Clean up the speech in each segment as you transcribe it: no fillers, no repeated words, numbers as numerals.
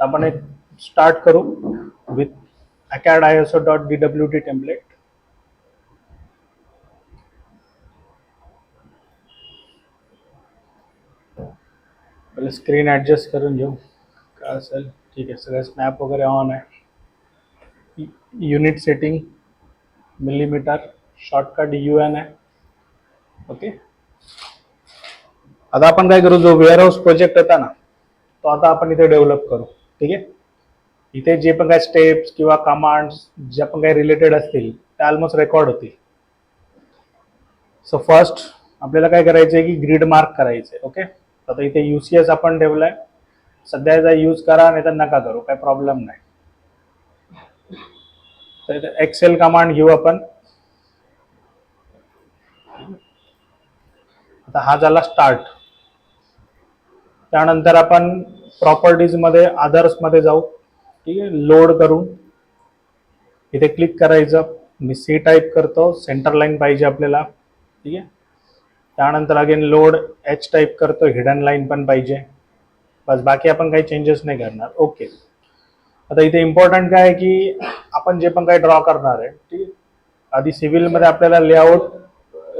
तर आपण एक स्टार्ट करू विथ acad.iso.dwd टेम्पलेट. पहले स्क्रीन ॲडजस्ट करून घेऊ काय असेल. ठीक आहे, सगळे स्नॅप वगैरे ऑन आहे. Unit setting millimetre, shortcut UN आहे. ओके, आता आपण काय करू, जो वेअरहाऊस प्रोजेक्ट होता ना तो आता आपण इथे डेव्हलप करू. ठीक आहे, इथे जे पण काय स्टेप्स किंवा कमांड्स जे पण काही रिलेटेड असतील ते ऑलमोस्ट रेकॉर्ड होतील. सो फर्स्ट आपल्याला काय करायचं आहे की ग्रीड मार्क करायचे. ओके, आता इथे UCS आपण ठेवलाय, सध्या याचा यूज करा नाही तर नका करू, काय प्रॉब्लेम नाही. तर इथे एक्सेल कमांड घेऊ आपण. आता हा झाला स्टार्ट. त्यानंतर आपण प्रॉपर्टीज मध्ये अदर्स मध्ये जाऊ. ठीक आहे, लोड करून इथे क्लिक करायचं. मी C टाईप करतो, सेंटर लाईन पाहिजे आपल्याला. ठीक आहे, त्यानंतर अगेन लोड H टाईप करतो, हिडन लाईन पण पाहिजे. बस, बाकी आपण काही चेंजेस नाही करणार. ओके, आता इथे इम्पॉर्टंट काय आहे की आपण जे पण काही ड्रॉ करणार आहे, ठीक आहे, आधी सिव्हिलमध्ये आपल्याला लेआउट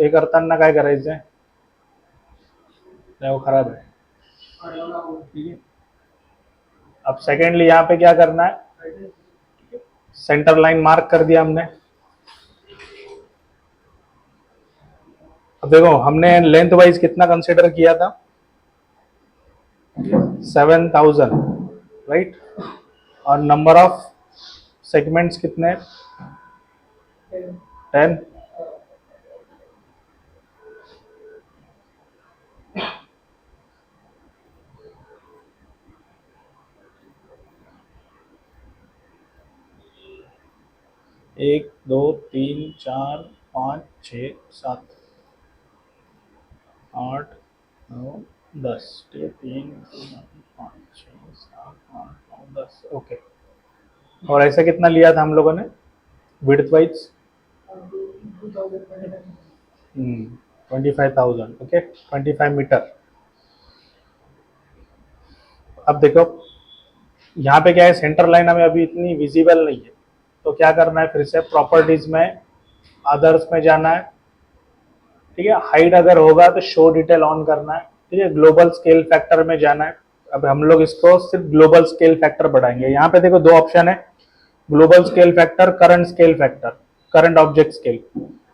हे करताना काय करायचं आहे, लेआउट खराब है. ठीक है, अब सेकेंडली यहाँ पे क्या करना है, सेंटर लाइन मार्क कर दिया हमने. अब देखो हमने लेंथ वाइज कितना कंसिडर किया था, 7000, राइट. और नंबर ऑफ सेगमेंट्स कितने, 10. एक, दो, तीन, चार, 5, 6, 7, 8, 9, 10. 3, 5, 6, 7, 8, 9, 10. ओके, और ऐसा कितना लिया था हम लोगों ने विड्थ वाइज, 25,000. Okay, 25 metre. अब देखो यहाँ पे क्या है, सेंटर लाइन हमें अभी इतनी विजिबल नहीं है, तो क्या करना है, फिर से प्रॉपर्टीज में अदर्स में जाना है. ठीक है, हाइड अगर होगा तो शो डिटेल ऑन करना है. ठीक है, ग्लोबल स्केल फैक्टर में जाना है. अब हम लोग इसको सिर्फ ग्लोबल स्केल फैक्टर बढ़ाएंगे. यहाँ पे देखो दो ऑप्शन है, global scale factor, current scale factor, current object scale.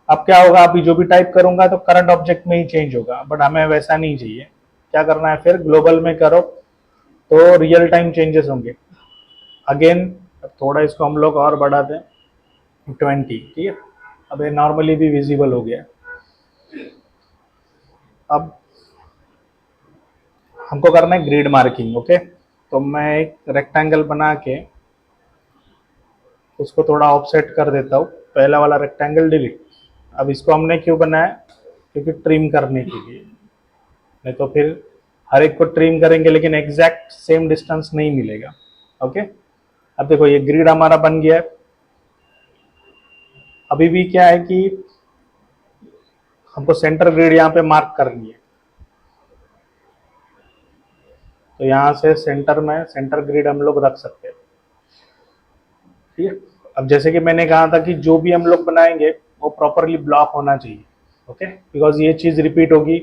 अब क्या होगा, अभी जो भी टाइप करूंगा तो करंट ऑब्जेक्ट में ही चेंज होगा, बट हमें वैसा नहीं चाहिए. क्या करना है, फिर ग्लोबल में करो तो रियल टाइम चेंजेस होंगे. अगेन अब थोड़ा इसको हम लोग और बढ़ा दें, 20. ठीक है, अब ये नॉर्मली भी विजिबल हो गया. अब हमको करना है ग्रिड मार्किंग. ओके, तो मैं एक रेक्टेंगल बना के उसको थोड़ा ऑफसेट कर देता हूँ. पहला वाला रेक्टेंगल डिलीट. अब इसको हमने क्यों बनाया, क्योंकि ट्रिम करने के लिए, नहीं तो फिर हर एक को ट्रिम करेंगे लेकिन एग्जैक्ट सेम डिस्टेंस नहीं मिलेगा. ओके, अब देखो ये ग्रिड हमारा बन गया है. अभी भी क्या है कि हमको सेंटर ग्रिड यहाँ पे मार्क करनी है, तो यहाँ से सेंटर में सेंटर ग्रिड हम लोग रख सकते हैं. ठीक है, अब जैसे कि मैंने कहा था कि जो भी हम लोग बनाएंगे वो प्रॉपरली ब्लॉक होना चाहिए. ओके, बिकॉज ये चीज़ रिपीट होगी.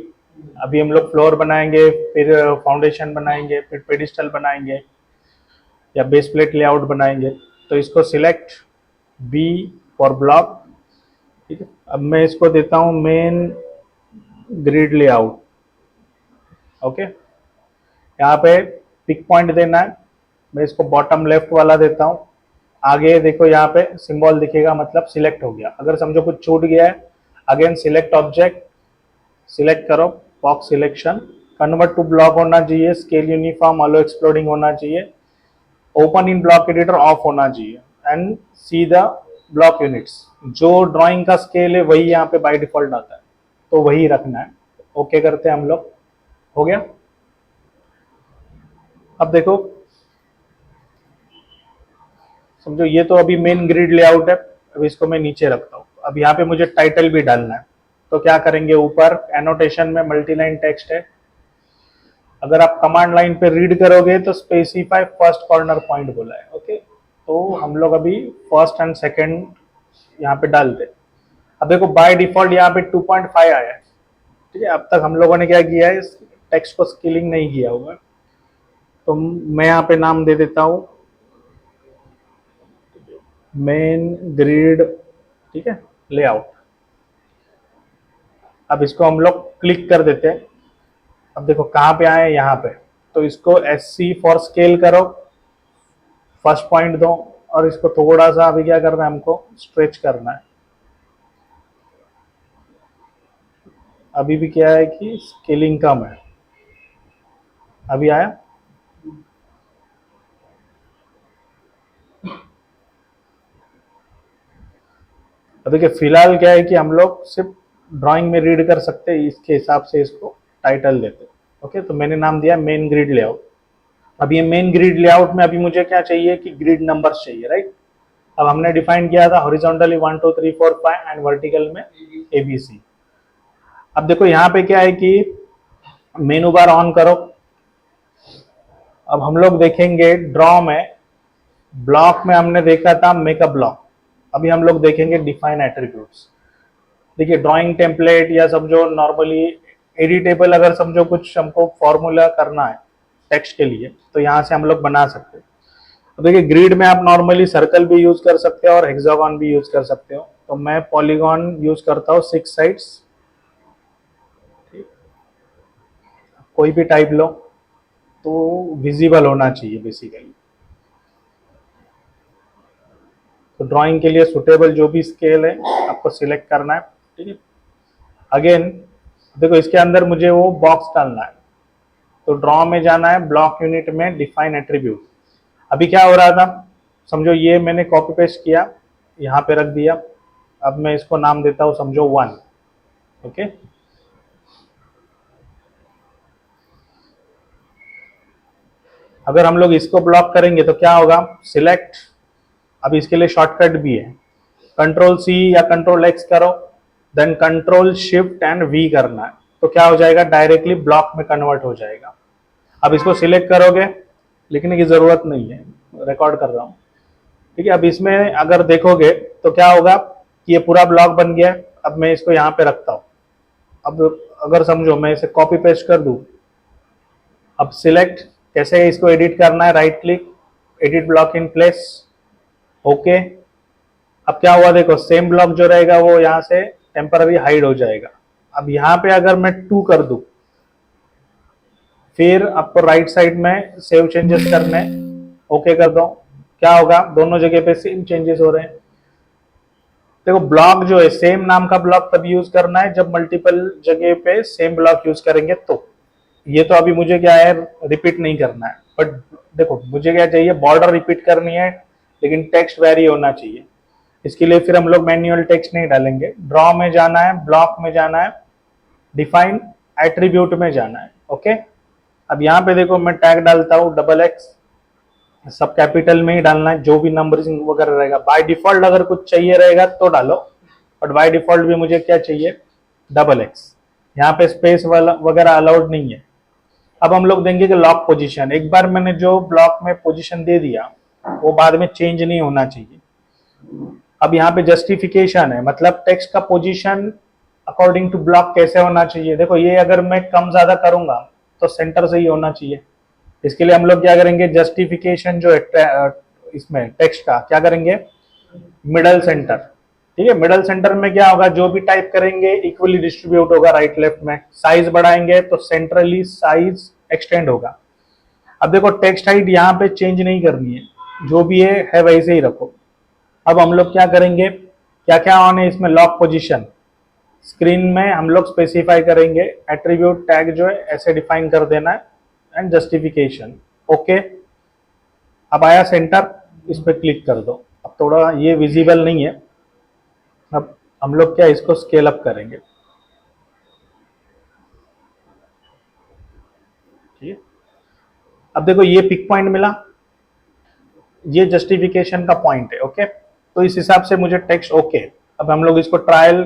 अभी हम लोग फ्लोर बनाएंगे, फिर फाउंडेशन बनाएंगे, फिर पेडिस्टल बनाएंगे या बेस प्लेट लेआउट बनाएंगे. तो इसको सिलेक्ट बी फॉर ब्लॉक. ठीक है, अब मैं इसको देता हूँ मेन ग्रिड लेआउट. ओके, यहाँ पे पिक पॉइंट देना है, मैं इसको बॉटम लेफ्ट वाला देता हूँ. आगे देखो यहाँ पे सिंबल दिखेगा, मतलब सिलेक्ट हो गया. अगर समझो कुछ छूट गया है, अगेन सिलेक्ट ऑब्जेक्ट, सिलेक्ट करो, box selection, convert to block होना चाहिए, स्केल यूनिफॉर्म, अलो एक्सप्लोडिंग होना चाहिए, open in block editor off होना चाहिए, and see the block units. जो ड्राइंग का स्केल है वही यहाँ पे बाय डिफॉल्ट आता है, तो वही रखना है. ओके करते हैं हम लोग, हो गया. अब देखो समझो ये तो अभी मेन ग्रिड लेआउट है. अब इसको मैं नीचे रखता हूँ. अब यहाँ पे मुझे टाइटल भी डालना है, तो क्या करेंगे, ऊपर एनोटेशन में मल्टीलाइन टेक्स्ट है. अगर आप कमांड लाइन पे रीड करोगे तो स्पेसिफाई फर्स्ट कॉर्नर पॉइंट बोला है। ओके, तो हम लोग अभी फर्स्ट एंड सेकंड यहाँ पे डाल दे। अब देखो बाय डिफॉल्ट यहाँ पे 2.5 आया है, ठीक है। अब तक हम लोगों ने क्या किया है, इस टेक्स्ट को स्केलिंग नहीं किया हुआ, तो मैं यहाँ पे नाम दे देता हूँ मेन ग्रिड, ठीक है, लेआउट। अब इसको हम लोग क्लिक कर देते हैं। अब देखो कहाँ पे आए, यहाँ पे, तो इसको SC फॉर स्केल करो, फर्स्ट पॉइंट दो, और इसको थोड़ा सा अभी क्या करना है, हमको स्ट्रेच करना है। अभी भी क्या है कि स्केलिंग कम है। अभी आया, अब देखिए फिलहाल क्या है कि हम लोग सिर्फ ड्राइंग में रीड कर सकते हैं, इसके हिसाब से इसको टाइटल देते हैं। ओके, तो मैंने नाम दिया मेन ग्रिड लेआउट। अब ये मेन ग्रिड लेआउट में अभी मुझे क्या चाहिए कि ग्रिड नंबर्स चाहिए, राइट। अब हमने डिफाइन किया था हॉरिजॉन्टली 1 2 3 4 5 एंड वर्टिकल में ABC। अब देखो यहाँ पे क्या है कि मेनू बार ऑन करो। अब हम लोग देखेंगे ड्रॉ में, ब्लॉक में हमने देखा था मेक अ ब्लॉक, अभी हम लोग देखेंगे डिफाइन एट्रीब्यूट्स। देखिए ड्राइंग टेम्पलेट या समझो नॉर्मली एडिटेबल, अगर समझो कुछ हमको फॉर्मूला करना है टेक्स्ट के लिए, तो यहाँ से हम लोग बना सकते हैं। तो देखिए ग्रिड में आप नॉर्मली सर्कल भी यूज कर सकते हो और हेक्सागन भी यूज कर सकते हो, तो मैं पॉलीगॉन यूज करता हूँ 6 साइड्स, कोई भी टाइप लो, तो विजिबल होना चाहिए बेसिकली। तो ड्राइंग के लिए सुटेबल जो भी स्केल है आपको सिलेक्ट करना है, ठीक है। अगेन देखो इसके अंदर मुझे वो बॉक्स डालना है, तो ड्रॉ में जाना है, ब्लॉक यूनिट में डिफाइन एट्रीब्यूट। अभी क्या हो रहा था, समझो ये मैंने कॉपी पेस्ट किया, यहाँ पे रख दिया। अब मैं इसको नाम देता हूँ समझो 1। ओके, अगर हम लोग इसको ब्लॉक करेंगे तो क्या होगा, सिलेक्ट, अब इसके लिए शॉर्टकट भी है, Ctrl+C या Ctrl+X करो, देन Ctrl+Shift+V करना है, तो क्या हो जाएगा, डायरेक्टली ब्लॉक में कन्वर्ट हो जाएगा। अब इसको सिलेक्ट करोगे, लिखने की जरूरत नहीं है, रिकॉर्ड कर रहा हूँ, ठीक है। अब इसमें अगर देखोगे तो क्या होगा कि ये पूरा ब्लॉक बन गया। अब मैं इसको यहाँ पे रखता हूँ। अब अगर समझो मैं इसे कॉपी पेस्ट कर दूँ, अब सिलेक्ट, कैसे इसको एडिट करना है, right click, edit block in place, okay. अब क्या हुआ, देखो सेम ब्लॉक जो रहेगा वो यहाँ से टेम्पररी हाइड हो जाएगा। अब यहाँ पे अगर मैं 2 कर दूं, फिर आपको राइट साइड में सेव चेंजेस करने, ओके कर दो, क्या होगा, दोनों जगह पे सेम चेंजेस हो रहे हैं। देखो ब्लॉक जो है, सेम नाम का ब्लॉक तब यूज करना है जब मल्टीपल जगह पे सेम ब्लॉक यूज करेंगे, तो ये तो अभी मुझे क्या है, रिपीट नहीं करना है, बट देखो मुझे क्या चाहिए, बॉर्डर रिपीट करनी है, लेकिन टेक्स्ट वेरी होना चाहिए। इसके लिए फिर हम लोग मैन्युअल टेक्स्ट नहीं डालेंगे, ड्रॉ में जाना है, ब्लॉक में जाना है, डिफाइन एट्रीब्यूट में जाना है, ओके। अब यहाँ पे देखो मैं टैग डालता हूँ XX, सब कैपिटल में ही डालना है, जो भी नंबरिंग वगैरह रहेगा। बाय डिफॉल्ट अगर कुछ चाहिए रहेगा तो डालो, बट बाय डिफॉल्ट भी मुझे क्या चाहिए, XX। यहाँ पे स्पेस वगैरह अलाउड नहीं है। अब हम लोग देंगे कि लॉक पोजीशन, एक बार मैंने जो ब्लॉक में पोजीशन दे दिया वो बाद में चेंज नहीं होना चाहिए। अब यहाँ पे जस्टिफिकेशन है, मतलब टेक्स्ट का पोजीशन अकॉर्डिंग टू ब्लॉक कैसे होना चाहिए। देखो ये अगर मैं कम ज्यादा करूंगा तो सेंटर से ही होना चाहिए। इसके लिए हम लोग क्या करेंगे, जस्टिफिकेशन जो है इसमें टेक्स्ट का क्या करेंगे, मिडल सेंटर, ठीक है। मिडल सेंटर में क्या होगा, जो भी टाइप करेंगे इक्वली डिस्ट्रीब्यूट होगा राइट लेफ्ट में। साइज बढ़ाएंगे तो सेंट्रली साइज एक्सटेंड होगा। अब देखो टेक्स्ट हाइट यहाँ पे चेंज नहीं करनी है, जो भी है वैसे ही रखो। अब हम लोग क्या करेंगे, क्या क्या ऑन है इसमें, लॉक पोजीशन स्क्रीन में हम लोग स्पेसिफाई करेंगे, एट्रीब्यूट टैग जो है ऐसे डिफाइन कर देना है, एंड जस्टिफिकेशन, ओके। अब आया सेंटर, इस पर क्लिक कर दो। अब थोड़ा ये विजिबल नहीं है, अब हम लोग क्या इसको स्केल अप करेंगे, ठीक है। अब देखो ये पिक पॉइंट मिला, ये जस्टिफिकेशन का पॉइंट है, ओके। तो इस हिसाब से मुझे टेक्स्ट ओके। अब हम लोग इसको ट्रायल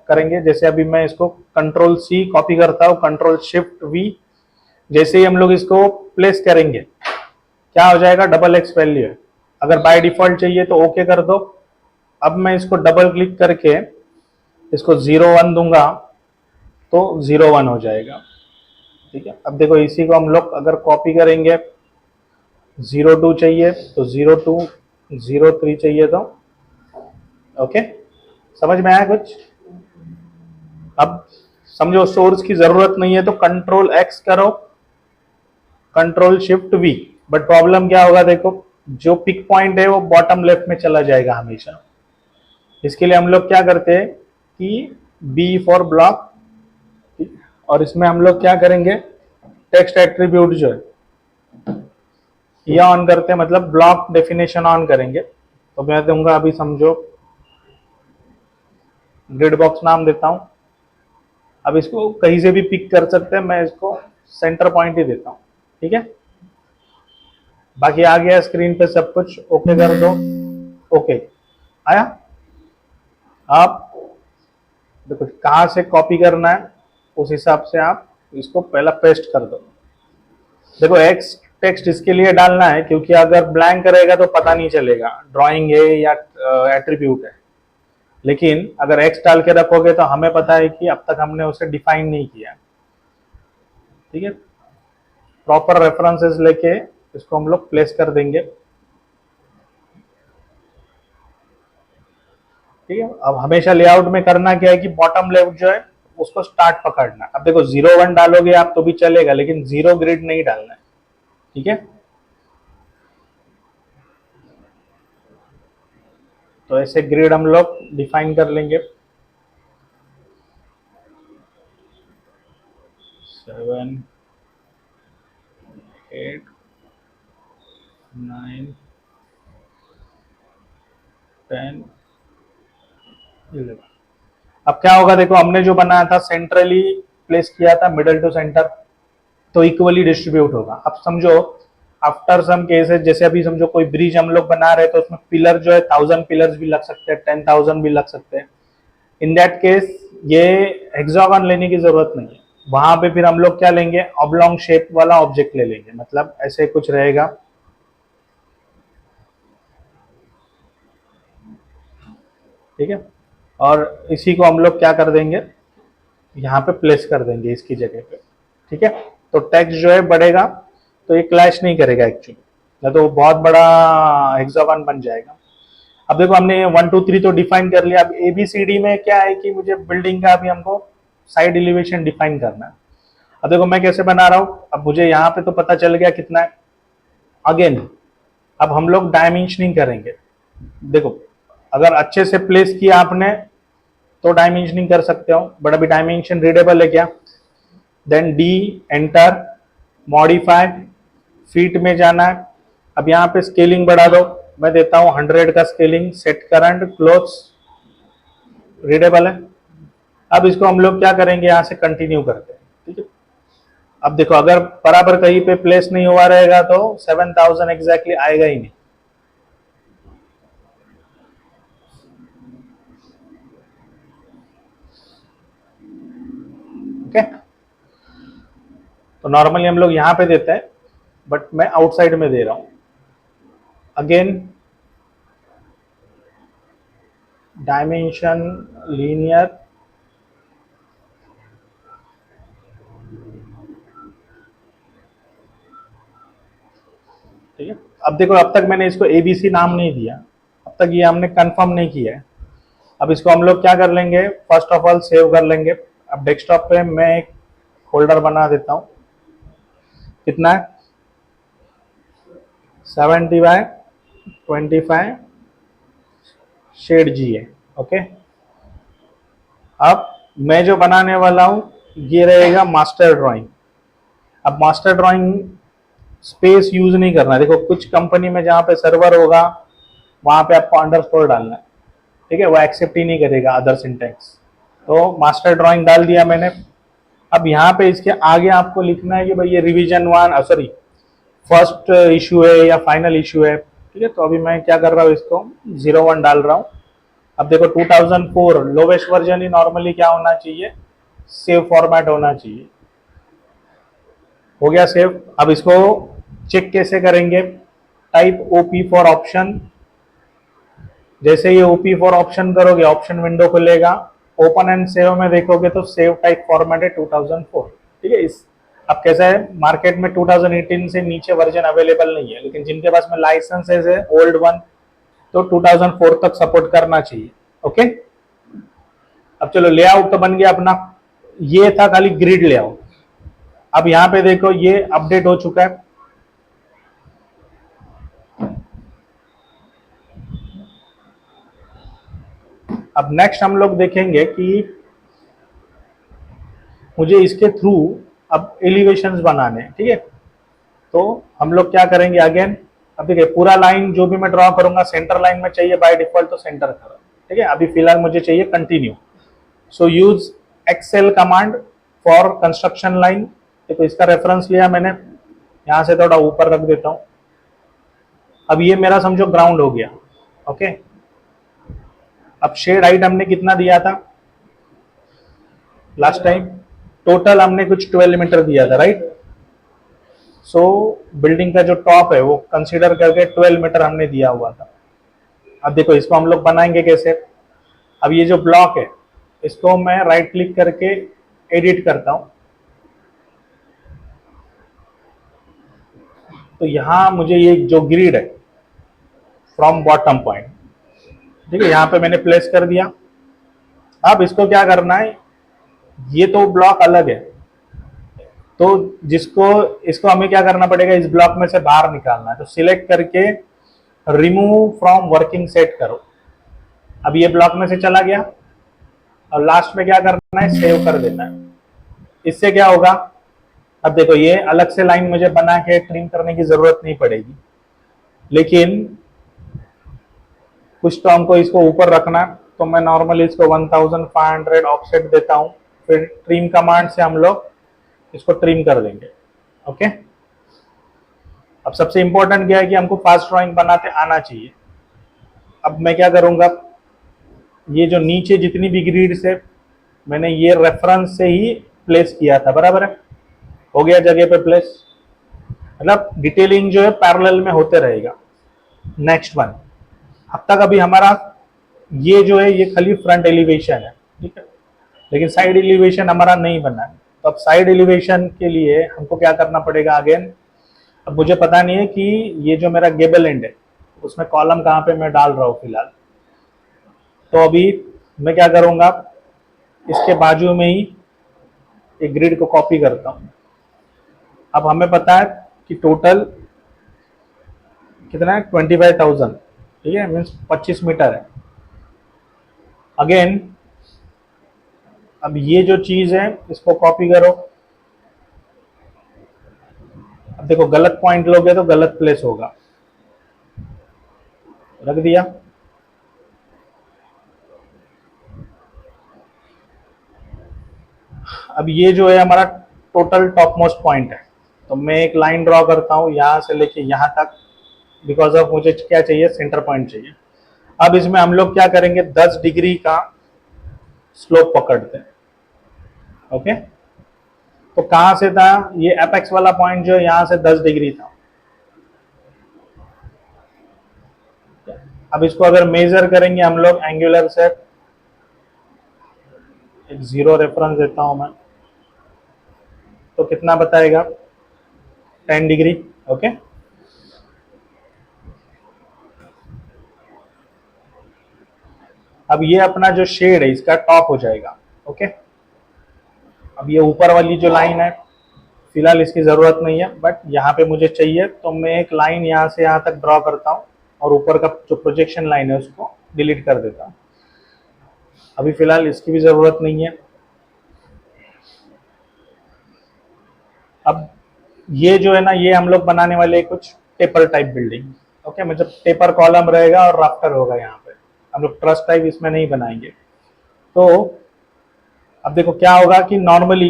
करेंगे, जैसे अभी मैं इसको Ctrl+C कॉपी करता हूँ, Ctrl+Shift+V, जैसे ही हम लोग इसको प्लेस करेंगे क्या हो जाएगा, डबल एक्स वैल्यू है। अगर बाय डिफॉल्ट चाहिए तो ओके कर दो। अब मैं इसको डबल क्लिक करके इसको 0 1 दूंगा तो 0 1 हो जाएगा। ठीक है, अब देखो इसी को हम लोग अगर कॉपी करेंगे, 0 2 चाहिए तो 0 2, 0 3 चाहिए तो ओके। समझ में आया कुछ? अब समझो सोर्स की जरूरत नहीं है तो कंट्रोल एक्स करो, control shift we, but problem क्या होगा, देखो जो पिक पॉइंट है वो बॉटम लेफ्ट में चला जाएगा हमेशा। इसके लिए हम लोग क्या करते हैं कि बी फॉर ब्लॉक, और इसमें हम लोग क्या करेंगे, टेक्स्ट एट्रीब्यूट जो है ये ऑन करते हैं, मतलब ब्लॉक डेफिनेशन ऑन करेंगे। तो मैं दूंगा अभी समझो ग्रिड बॉक्स नाम देता हूं। अब इसको कहीं से भी पिक कर सकते हैं, मैं इसको सेंटर पॉइंट ही देता हूं। ठीक है, बाकी आ गया स्क्रीन पे सब कुछ, ओके कर दो। ओके आया। आप देखो कहां से कॉपी करना है उस हिसाब से आप इसको पहला पेस्ट कर दो। देखो एक्स टेक्स्ट इसके लिए डालना है क्योंकि अगर ब्लैंक रहेगा तो पता नहीं चलेगा ड्राइंग है या एट्रीब्यूट है। लेकिन अगर एक्स डाल के रखोगे तो हमें पता है कि अब तक हमने उसे डिफाइन नहीं किया। ठीक है, प्रॉपर रेफरेंसेस लेके इसको हम लोग प्लेस कर देंगे। ठीक है, अब हमेशा लेआउट में करना क्या है कि बॉटम लेफ्ट जो है उसको स्टार्ट पकड़ना। अब देखो 0 1 डालोगे आप तो भी चलेगा, लेकिन 0 ग्रिड नहीं डालना है। ठीक है, तो ऐसे ग्रिड हम लोग डिफाइन कर लेंगे। 7 8 9 10 11। अब क्या होगा, देखो हमने जो बनाया था सेंट्रली प्लेस किया था मिडल टू सेंटर, तो इक्वली डिस्ट्रीब्यूट होगा। अब समझो आफ्टर सम केसेस, जैसे अभी समझो कोई ब्रिज हम लोग बना रहे तो उसमें पिलर जो है 1000 पिलर्स भी लग सकते हैं, 10,000 भी लग सकते हैं। इन दैट केस ये हेक्सागन लेने की जरूरत नहीं है। वहां पे फिर हम लोग क्या लेंगे, ऑब्लॉन्ग शेप वाला ऑब्जेक्ट ले लेंगे, मतलब ऐसे कुछ रहेगा। ठीक है, और इसी को हम लोग क्या कर देंगे, यहाँ पे प्लेस कर देंगे इसकी जगह पे। ठीक है, तो टेक्स्ट जो है बढ़ेगा तो ये क्लैश नहीं करेगा एक्चुअली, या तो बहुत बड़ा हेक्सागन बन जाएगा। अब देखो हमने 1 2 3 तो डिफाइन कर लिया। अब ABCD में क्या है कि मुझे बिल्डिंग का अभी हमको साइड एलिवेशन डिफाइन करना है। अब देखो मैं कैसे बना रहा हूँ, अब मुझे यहाँ पे तो पता चल गया कितना है। अगेन अब हम लोग डायमेंशनिंग करेंगे। देखो अगर अच्छे से प्लेस किया आपने तो डायमेंशनिंग कर सकते हो, बट अभी डायमेंशन रीडेबल है क्या। Then D enter, modify, feet में जाना है। अब यहाँ पे स्केलिंग बढ़ा दो, मैं देता हूँ 100 का scaling, set current close, readable है। अब इसको हम लोग क्या करेंगे, यहाँ से कंटिन्यू करते हैं। ठीक है, अब देखो अगर बराबर कहीं पे प्लेस नहीं हुआ रहेगा तो 7000 एग्जैक्टली आएगा ही नहीं। ओके, तो नॉर्मली हम लोग यहाँ पे देते हैं, बट मैं आउटसाइड में दे रहा हूं। अगेन डायमेंशन लीनियर, ठीक है। अब देखो अब तक मैंने इसको ABC नाम नहीं दिया, अब तक ये हमने कंफर्म नहीं किया है। अब इसको हम लोग क्या कर लेंगे, फर्स्ट ऑफ ऑल सेव कर लेंगे। अब डेस्कटॉप पे मैं एक फोल्डर बना देता हूं। कितना है, 70/25 शेड जी है। ओके, अब मैं जो बनाने वाला हूं ये रहेगा मास्टर ड्राइंग। अब मास्टर ड्राइंग स्पेस यूज नहीं करना है। देखो कुछ कंपनी में जहां पे सर्वर होगा वहां पे आपको अंडरस्कोर डालना है। ठीक है, वो एक्सेप्ट ही नहीं करेगा अदर सिंटेक्स। तो मास्टर ड्राइंग डाल दिया मैंने। अब यहाँ पे इसके आगे आपको लिखना है कि भाई ये रिवीजन 1 सॉरी फर्स्ट इशू है या फाइनल इशू है। ठीक है, तो अभी मैं क्या कर रहा हूँ, इसको 01 डाल रहा हूँ। अब देखो 2004 लोवेस्ट वर्जन ही नॉर्मली क्या होना चाहिए, सेव फॉर्मेट होना चाहिए। हो गया सेव। अब इसको चेक कैसे करेंगे, टाइप ओपी फॉर ऑप्शन। जैसे ये ओपी फॉर ऑप्शन करोगे ऑप्शन विंडो खुलेगा, ओपन एंड सेव में देखोगे तो सेव टाइप फॉर्मेट है 2004। ठीक है। इस अब कैसा है, मार्केट में 2018 से नीचे वर्जन अवेलेबल नहीं है, लेकिन जिनके पास में लाइसेंसेस है ओल्ड वन तो 2004 तक सपोर्ट करना चाहिए। ओके। अब चलो लेआउट तो बन गया अपना, ये था खाली ग्रिड लेआउट। अब यहां पे देखो ये अपडेट हो चुका है। अब नेक्स्ट हम लोग देखेंगे कि मुझे इसके थ्रू अब एलिवेशंस बनाने हैं। ठीक है। तो हम लोग क्या करेंगे अगेन, अब देखिए पूरा लाइन जो भी मैं ड्रॉ करूंगा सेंटर लाइन में चाहिए बाय डिफॉल्ट, तो सेंटर करो। ठीक है। अभी फिलहाल मुझे चाहिए continue, so use XL command for construction line. देखो इसका रेफरेंस लिया मैंने, यहां से थोड़ा ऊपर रख देता हूं। अब ये मेरा समझो ग्राउंड हो गया। ओके। अब शेड हाइट हमने कितना दिया था लास्ट टाइम, टोटल हमने कुछ 12 मीटर दिया था, राइट। सो बिल्डिंग का जो टॉप है वो कंसीडर करके 12 मीटर हमने दिया हुआ था। अब देखो इसको हम लोग बनाएंगे कैसे। अब ये जो ब्लॉक है इसको मैं राइट क्लिक करके एडिट करता हूं। तो यहां मुझे ये जो ग्रिड है फ्रॉम बॉटम पॉइंट, ठीक है, यहां पे मैंने प्लेस कर दिया। अब इसको क्या करना है, ये तो ब्लॉक अलग है, तो जिसको इसको हमें क्या करना पड़ेगा, इस ब्लॉक में से बाहर निकालना है। तो सिलेक्ट करके रिमूव फ्रॉम वर्किंग सेट करो। अब ये ब्लॉक में से चला गया और लास्ट में क्या करना है, सेव कर देना है। इससे क्या होगा, अब देखो ये अलग से लाइन मुझे बना के ट्रिम करने की जरूरत नहीं पड़ेगी, लेकिन कुछ तो हमको इसको ऊपर रखना, तो मैं नॉर्मली इसको 1500 ऑफसेट देता हूं, फिर ट्रिम कमांड से हम लोग इसको ट्रिम कर देंगे। ओके। अब सबसे इंपॉर्टेंट क्या है कि हमको फास्ट ड्राइंग बनाते आना चाहिए। अब मैं क्या करूंगा, ये जो नीचे जितनी भी ग्रिड्स है मैंने ये रेफरेंस से ही प्लेस किया था, बराबर है, हो गया जगह पे प्लेस। मतलब डिटेलिंग जो है पैरेलल में होते रहेगा। नेक्स्ट वन, अब तक अभी हमारा ये जो है ये खाली फ्रंट एलिवेशन है, ठीक है, लेकिन साइड एलिवेशन हमारा नहीं बना है। तो अब साइड एलिवेशन के लिए हमको क्या करना पड़ेगा अगेन। अब मुझे पता नहीं है कि ये जो मेरा गेबल एंड है उसमें कॉलम कहाँ पे मैं डाल रहा हूँ फिलहाल। तो अभी मैं क्या करूंगा, इसके बाजू में ही एक ग्रिड को कॉपी करता हूँ। अब हमें पता है कि टोटल कितना है, 25,000, ठीक है, मीन्स 25 मीटर है। अगेन अब ये जो चीज है इसको कॉपी करो। अब देखो गलत पॉइंट लोगे तो गलत प्लेस होगा, रख दिया। अब ये जो है हमारा टोटल टॉप मोस्ट पॉइंट है, तो मैं एक लाइन ड्रॉ करता हूं यहां से लेके यहां तक, बिकॉज ऑफ मुझे क्या चाहिए, सेंटर पॉइंट चाहिए। अब इसमें हम लोग क्या करेंगे, 10 डिग्री का स्लोप पकड़ते हैं। ओके। तो कहां से था, ये एपेक्स वाला पॉइंट जो है यहां से 10 डिग्री था। अब इसको अगर मेजर करेंगे हम लोग एंगुलर से, एक 0 रेफरेंस देता हूं मैं, तो कितना बताएगा, 10 डिग्री। ओके। अब ये अपना जो शेड है इसका टॉप हो जाएगा। ओके। अब ये ऊपर वाली जो लाइन है फिलहाल इसकी जरूरत नहीं है, बट यहाँ पे मुझे चाहिए, तो मैं एक लाइन यहाँ से यहाँ तक ड्रॉ करता हूँ और ऊपर का जो प्रोजेक्शन लाइन है उसको डिलीट कर देता हूँ। अभी फिलहाल इसकी भी जरूरत नहीं है। अब ये जो है ना, ये हम लोग बनाने वाले कुछ टेपर टाइप बिल्डिंग। ओके, मतलब टेपर कॉलम रहेगा और राफ्टर होगा यहाँ पे, हम लोग ट्रस टाइप इसमें नहीं बनाएंगे। तो अब देखो क्या होगा कि नॉर्मली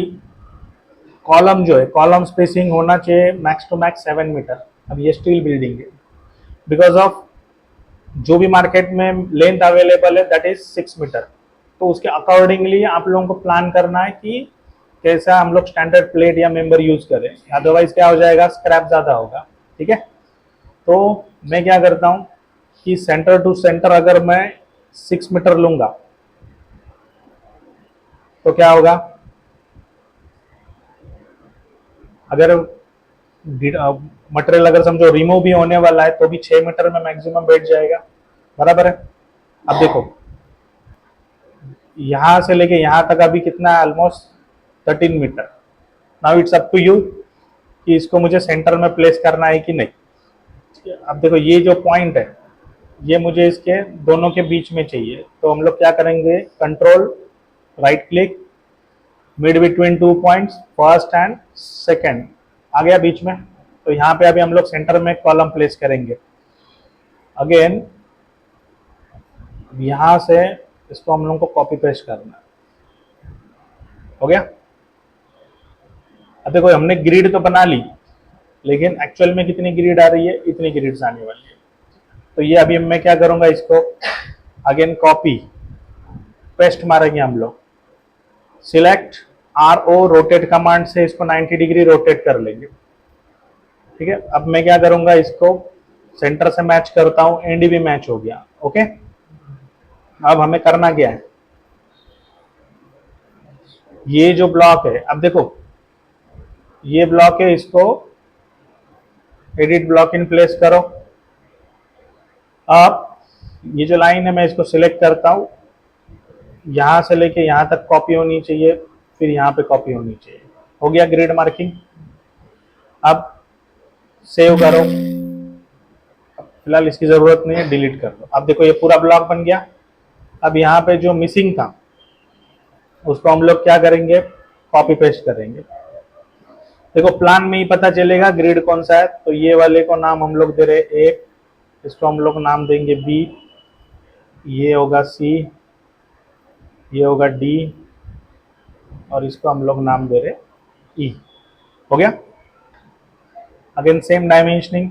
कॉलम जो है, कॉलम स्पेसिंग होना चाहिए मैक्स टू मैक्स 7 मीटर। अब ये स्टील बिल्डिंग है, बिकॉज ऑफ जो भी मार्केट में लेंथ अवेलेबल है दैट इज 6 मीटर। तो उसके अकॉर्डिंगली आप लोगों को प्लान करना है कि कैसा हम लोग स्टैंडर्ड प्लेट या मेंबर यूज करें, अदरवाइज क्या हो जाएगा, स्क्रैप ज़्यादा होगा। ठीक है, तो मैं क्या करता हूँ कि सेंटर टू सेंटर अगर मैं 6 मीटर लूंगा तो क्या होगा, अगर मटेरियल अगर समझो रिमूव भी होने वाला है तो भी 6 मीटर में मैक्सिमम बैठ जाएगा, बराबर है। अब देखो यहां से लेके यहां तक अभी कितना है, almost 13 metre. Now it's up to you कि इसको मुझे सेंटर में प्लेस करना है कि नहीं। अब देखो ये जो पॉइंट है ये मुझे इसके दोनों के बीच में चाहिए, तो हम लोग क्या करेंगे, control right click mid between 2 points, first and second, आ गया बीच में। तो यहाँ पे अभी हम लोग सेंटर में कॉलम प्लेस करेंगे। अगेन यहां से इसको हम लोग को कॉपी पेस्ट करना है, हो गया। अब देखो हमने ग्रिड तो बना ली, लेकिन एक्चुअल में कितनी ग्रिड आ रही है, इतनी ग्रिड्स आने वाली है। तो ये अभी मैं क्या करूंगा, इसको अगेन कॉपी पेस्ट मारेंगे हम लोग, सिलेक्ट RO रोटेट कमांड से इसको 90 डिग्री रोटेट कर लेंगे। ठीक है, अब मैं क्या करूंगा, इसको सेंटर से मैच करता हूं, एंड भी मैच हो गया। ओके, अब हमें करना क्या है, ये जो ब्लॉक है, अब देखो ये ब्लॉक है, इसको एडिट ब्लॉक इन प्लेस करो। अब ये जो लाइन है मैं इसको सिलेक्ट करता हूं, यहां से लेके यहां तक कॉपी होनी चाहिए, फिर यहां पे कॉपी होनी चाहिए। हो गया ग्रिड मार्किंग। अब सेव करो, फिलहाल इसकी जरूरत नहीं है, डिलीट कर दो। अब देखो ये पूरा ब्लॉक बन गया। अब यहाँ पे जो मिसिंग था उसको हम लोग क्या करेंगे, कॉपी पेस्ट करेंगे। देखो प्लान में ही पता चलेगा ग्रिड कौन सा है। तो ये वाले को नाम हम लोग दे रहे A, इसको हम लोग नाम देंगे B, ये होगा C, ये होगा D, और इसको हम लोग नाम दे रहे E। हो गया। अगेन सेम डायमेंशनिंग,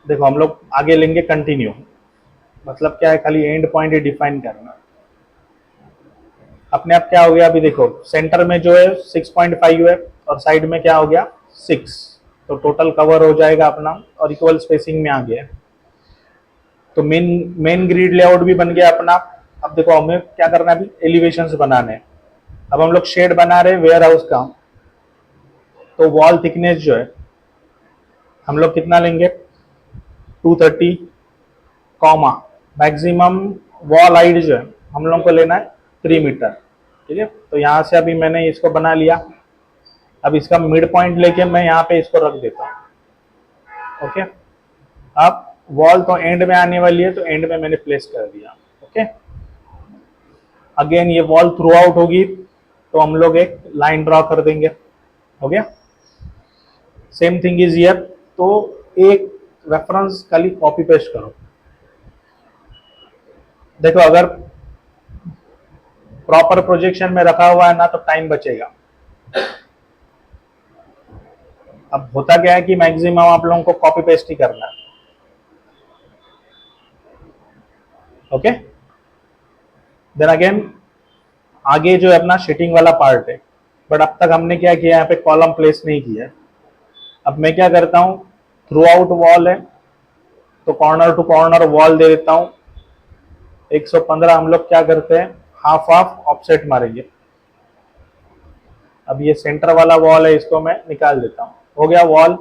देखो हम लोग आगे लेंगे कंटिन्यू, मतलब क्या है, खाली एंड पॉइंट ही डिफाइन करना। अपने आप क्या हो गया, अभी देखो सेंटर में जो है 6.5 है और साइड में क्या हो गया 6, तो टोटल कवर हो जाएगा अपना और इक्वल स्पेसिंग में आ गया। तो मेन ग्रिड लेआउट भी बन गया अपना। अब देखो हमें क्या करना है, अभी एलिवेशंस बनाने हैं। अब हम लोग शेड बना रहे हैं वेयर हाउस का, तो वॉल थिकनेस जो है हम लोग कितना लेंगे, 230, कॉमा मैक्सिमम वॉल हाइट जो है हम लोग को लेना है 3 मीटर। ठीक है, तो यहाँ से अभी मैंने इसको बना लिया। अब इसका मिड पॉइंट लेके मैं यहाँ पे इसको रख देता हूँ। ओके, अब वॉल तो एंड में आने वाली है, तो एंड में मैंने प्लेस कर दिया। ओके, अगेन ये वॉल थ्रू आउट होगी तो हम लोग एक लाइन ड्रॉ कर देंगे। हो गया, सेम थिंग इज हियर। तो एक रेफरेंस खाली कॉपी पेस्ट करो। देखो अगर प्रॉपर प्रोजेक्शन में रखा हुआ है ना तो टाइम बचेगा। अब होता क्या है कि मैक्सिमम आप लोगों को कॉपी पेस्ट ही करना है। ओके, देन अगेन आगे जो है अपना शीटिंग वाला पार्ट है, बट अब तक हमने क्या किया, यहाँ पे कॉलम प्लेस नहीं किया है। अब मैं क्या करता हूँ, थ्रू आउट वॉल है तो कॉर्नर टू कॉर्नर वॉल दे देता हूँ 115। हम लोग क्या करते हैं, हाफ हाफ ऑफसेट मारेंगे। अब ये सेंटर वाला वॉल है, इसको मैं निकाल देता हूँ। हो गया वॉल।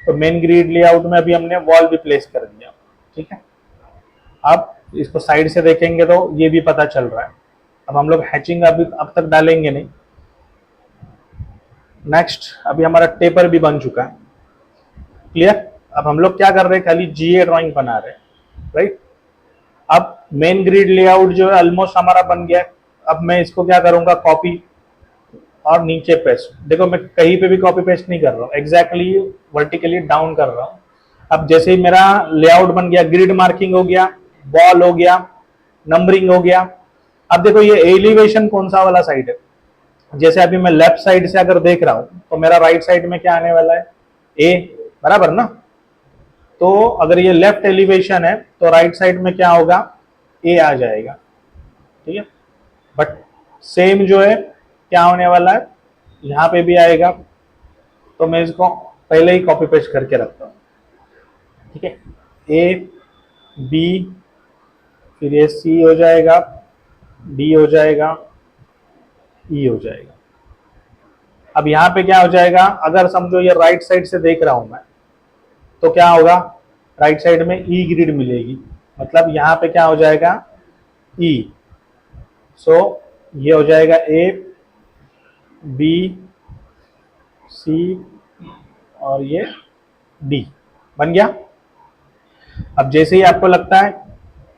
तो मेन ग्रिड लेआउट में अभी हमने वॉल भी प्लेस कर दिया। ठीक है, अब इसको साइड से देखेंगे तो ये भी पता चल रहा है। अब हम लोग हैचिंग अभी अब तक डालेंगे नहीं। नेक्स्ट, अभी हमारा टेपर भी बन चुका है। क्लियर। अब हम लोग क्या कर रहे हैं, खाली GA ड्राइंग बना रहे हैं, राइट। अब मेन ग्रिड लेआउट जो है ऑलमोस्ट हमारा बन गया है। अब मैं इसको क्या करूंगा, कॉपी और नीचे पेस्ट। देखो मैं कहीं पे भी कॉपी पेस्ट नहीं कर रहा हूँ, एग्जैक्टली वर्टिकली डाउन कर रहा हूँ। अब जैसे ही मेरा लेआउट बन गया, ग्रिड मार्किंग हो गया, बॉल हो गया, नंबरिंग हो गया। अब देखो ये एलिवेशन कौन सा वाला साइड है, जैसे अभी मैं लेफ्ट साइड से अगर देख रहा हूं तो मेरा राइट साइड में क्या आने वाला है, A, बराबर ना। तो अगर ये लेफ्ट एलिवेशन है तो राइट साइड में क्या होगा, A आ जाएगा। ठीक है। बट सेम जो है क्या होने वाला है, यहाँ पे भी आएगा, तो मैं इसको पहले ही कॉपी पेस्ट करके रखता हूँ, ठीक है। ए बी, फिर ये सी हो जाएगा, डी हो जाएगा, ई हो जाएगा। अब यहाँ पे क्या हो जाएगा, अगर समझो ये राइट साइड से देख रहा हूं मैं, तो क्या होगा, राइट साइड में ई ग्रिड मिलेगी, मतलब यहाँ पे क्या हो जाएगा, ई। सो ये हो जाएगा ए बी सी और ये डी, बन गया। अब जैसे ही आपको लगता है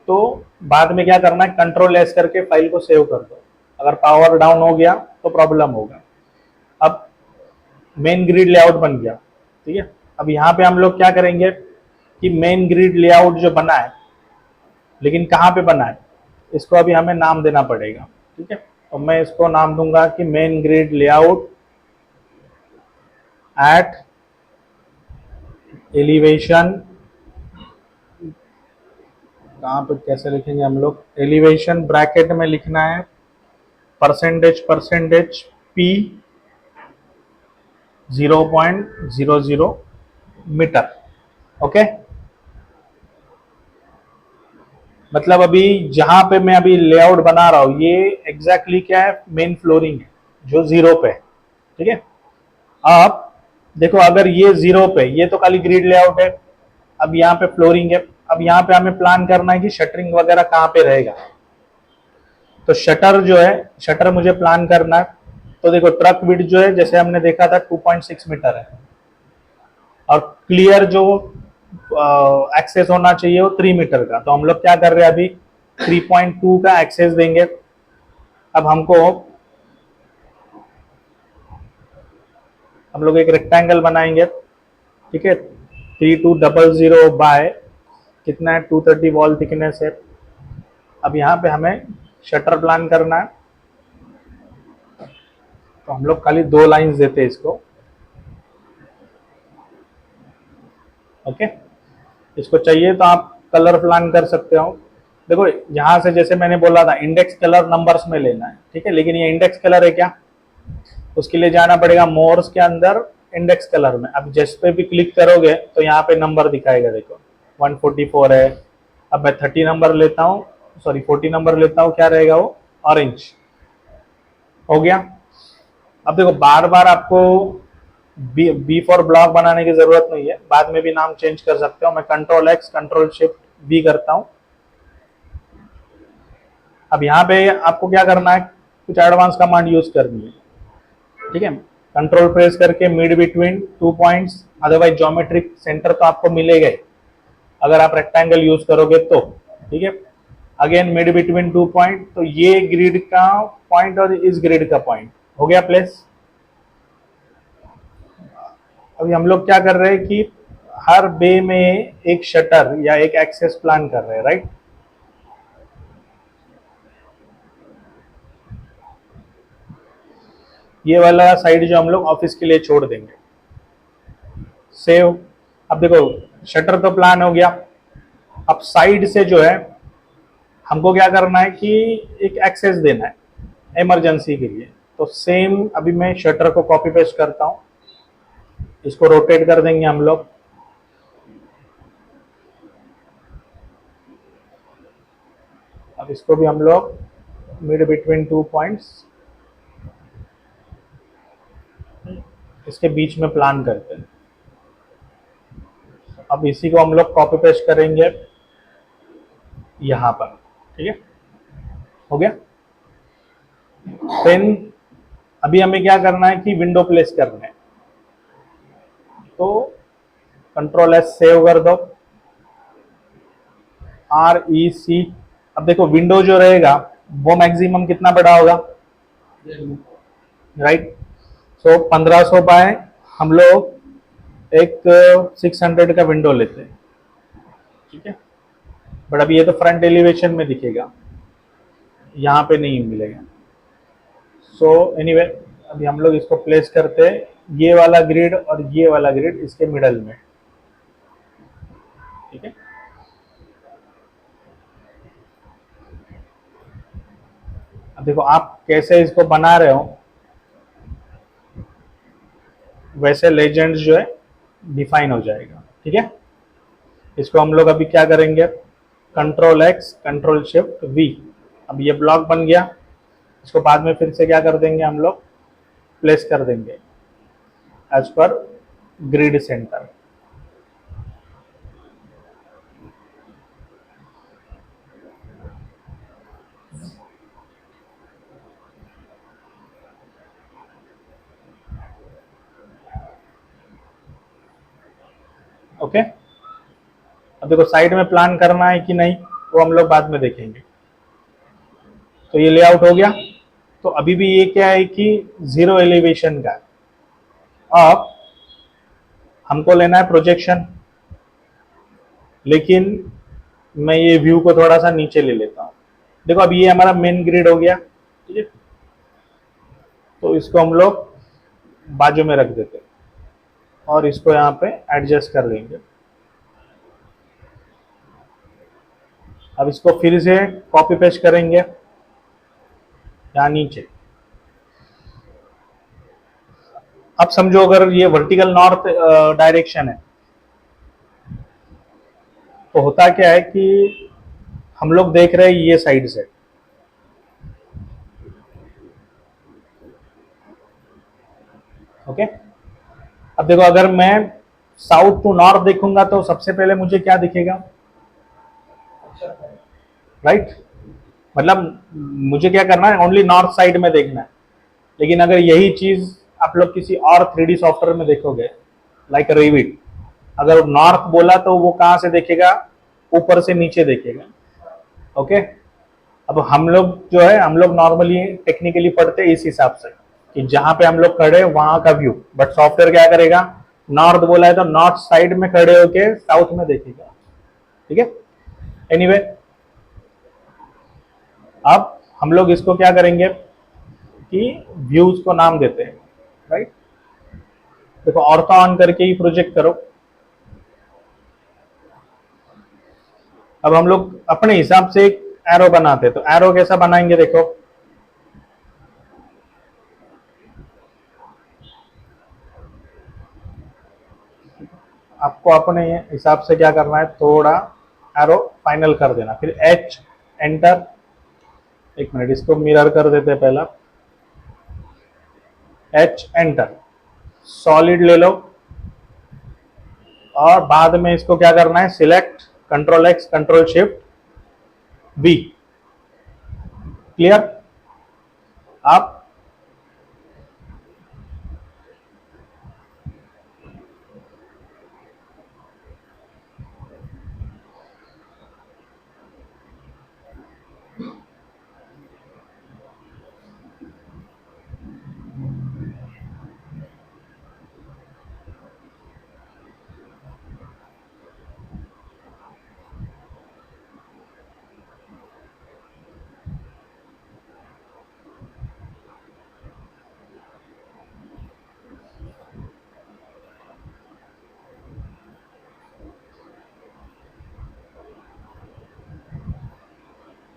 तो बाद में क्या करना है, कंट्रोल एस करके फाइल को सेव कर दो। अगर पावर डाउन हो गया तो प्रॉब्लम होगा। अब मेन ग्रिड लेआउट बन गया, ठीक है। अब यहाँ पे हम लोग क्या करेंगे कि मेन ग्रिड लेआउट जो बना है, लेकिन कहाँ पे बना है, इसको अभी हमें नाम देना पड़ेगा, ठीक है। तो मैं इसको नाम दूंगा कि main grid layout at elevation, कहाँ पे कैसे लिखेंगे हम लोग, एलिवेशन ब्रैकेट में लिखना है परसेंटेज पी 0.00 मीटर, ओके। मतलब अभी जहां पे मैं अभी लेआउट बना रहा हूं, ये एग्जैक्टली क्या है, मेन फ्लोरिंग है जो 0 पे है, ठीक है। अब देखो अगर ये 0 पे, ये तो खाली ग्रिड लेआउट है, अब यहाँ पे फ्लोरिंग है। अब यहाँ पे हमें प्लान करना है कि शटरिंग वगैरह कहाँ पे रहेगा, तो शटर जो है, शटर मुझे प्लान करना है। तो देखो ट्रक विड्थ जो है, जैसे हमने देखा था 2.6 मीटर है, और क्लियर जो एक्सेस होना चाहिए वो 3 मीटर का। तो हम लोग क्या कर रहे हैं अभी, 3.2 का एक्सेस देंगे। अब हम लोग एक रेक्टेंगल बनाएंगे, ठीक है। 3200 बाय कितना है, 230 वॉल थिकनेस है। अब यहाँ पे हमें शटर प्लान करना है, तो हम लोग खाली 2 लाइंस देते हैं इसको, ओके। इसको चाहिए तो आप कलर प्लान कर सकते हो। देखो यहाँ से जैसे मैंने बोला था इंडेक्स कलर नंबर्स में लेना है, ठीक है, लेकिन ये इंडेक्स कलर है क्या, उसके लिए जाना पड़ेगा मोर्स के अंदर इंडेक्स कलर में। अब जिस पे भी क्लिक करोगे तो यहाँ पे नंबर दिखाएगा, देखो 144 है। अब मैं 30 नंबर लेता हूँ, सॉरी 40 नंबर लेता हूँ, क्या रहेगा वो, ऑरेंज हो गया। अब देखो बार बार आपको बी फॉर ब्लॉक बनाने की जरूरत नहीं है, बाद में भी नाम चेंज कर सकते हो। मैं control X control shift B करता हूं। अब यहाँ पे आपको क्या करना है, कुछ एडवांस कमांड यूज करनी है, ठीक है। कंट्रोल प्रेस करके mid between 2 points, otherwise geometric centre तो आपको मिलेगा ही अगर आप रेक्टेंगल यूज करोगे तो, ठीक है। अगेन मिड बिटवीन 2 पॉइंट, तो ये ग्रिड का पॉइंट और इस ग्रिड का पॉइंट हो गया प्लेस। अभी हम लोग क्या कर रहे हैं कि हर बे में एक शटर या एक एक्सेस प्लान कर रहे हैं, राइट। ये वाला साइड जो हम लोग ऑफिस के लिए छोड़ देंगे, सेव। अब देखो शटर तो प्लान हो गया। अब साइड से जो है हमको क्या करना है कि एक एक्सेस देना है इमरजेंसी के लिए। तो सेम अभी मैं शटर को कॉपी पेस्ट करता हूं, इसको रोटेट कर देंगे हम लोग। अब इसको भी हम लोग मिड बिटवीन 2 पॉइंट्स इसके बीच में प्लान करते हैं। अब इसी को हम लोग कॉपी पेस्ट करेंगे यहां पर, ठीक है, हो गया। देन अभी हमें क्या करना है कि विंडो प्लेस करना है, तो कंट्रोल एस सेव कर दो, REC। अब देखो विंडो जो रहेगा वो मैक्सिमम कितना बड़ा होगा, राइट। सो 1500 बाय हम लोग एक 600 का विंडो लेते हैं, ठीक है। बट अभी ये तो फ्रंट एलिवेशन में दिखेगा, यहाँ पे नहीं मिलेगा। सो एनीवे अभी हम लोग इसको प्लेस करते हैं, ये वाला ग्रिड और ये वाला ग्रिड इसके मिडल में, ठीक है। अब देखो आप कैसे इसको बना रहे हो, वैसे लेजेंड्स जो है डिफाइन हो जाएगा। ठीक है, इसको हम लोग अभी क्या करेंगे, control X control shift we, अब ये ब्लॉक बन गया। इसको बाद में फिर से क्या कर देंगे हम लोग, प्लेस कर देंगे as per grid centre. Okay, अब देखो साइड में प्लान करना है कि नहीं वो हम लोग बाद में देखेंगे। तो ये लेआउट हो गया। तो अभी भी ये क्या है कि जीरो एलिवेशन का है। अब हमको लेना है प्रोजेक्शन, लेकिन मैं ये व्यू को थोड़ा सा नीचे ले लेता हूं। देखो अब ये हमारा मेन ग्रिड हो गया। ठीक है, तो इसको हम लोग बाजू में रख देते हैं और इसको यहाँ पे एडजस्ट कर लेंगे। अब इसको फिर से कॉपी पेस्ट करेंगे यहाँ नीचे। अब समझो अगर ये वर्टिकल नॉर्थ डायरेक्शन है तो होता क्या है कि हम लोग देख रहे हैं ये साइड से। ओके, अब देखो अगर मैं साउथ टू नॉर्थ देखूंगा तो सबसे पहले मुझे क्या दिखेगा, राइट। मतलब मुझे क्या करना है, ओनली नॉर्थ साइड में देखना है। लेकिन अगर यही चीज आप लोग किसी और 3D सॉफ्टवेयर में देखोगे लाइक रेविट, अगर नॉर्थ बोला तो वो कहां से देखेगा, ऊपर से नीचे देखेगा। ओके, अब हम लोग जो है हम लोग नॉर्मली टेक्निकली पढ़ते हैं इस हिसाब से कि जहां पे हम लोग खड़े वहां का व्यू, बट सॉफ्टवेयर क्या करेगा, नॉर्थ बोला है तो नॉर्थ साइड में खड़े होके साउथ में देखेगा। ठीक है, एनीवे अब हम लोग इसको क्या करेंगे कि व्यूज को नाम देते हैं, राइट। देखो ऑर्थो ऑन करके ही प्रोजेक्ट करो। अब हम लोग अपने हिसाब से एक एरो बनाते हैं, तो एरो कैसा बनाएंगे, देखो आपको अपने हिसाब से क्या करना है, थोड़ा एरो फाइनल कर देना, फिर एच एंटर। एक मिनट इसको मिरर कर देते हैं पहला, एच एंटर, सॉलिड ले लो और बाद में इसको क्या करना है, select control X control shift we. Clear. आप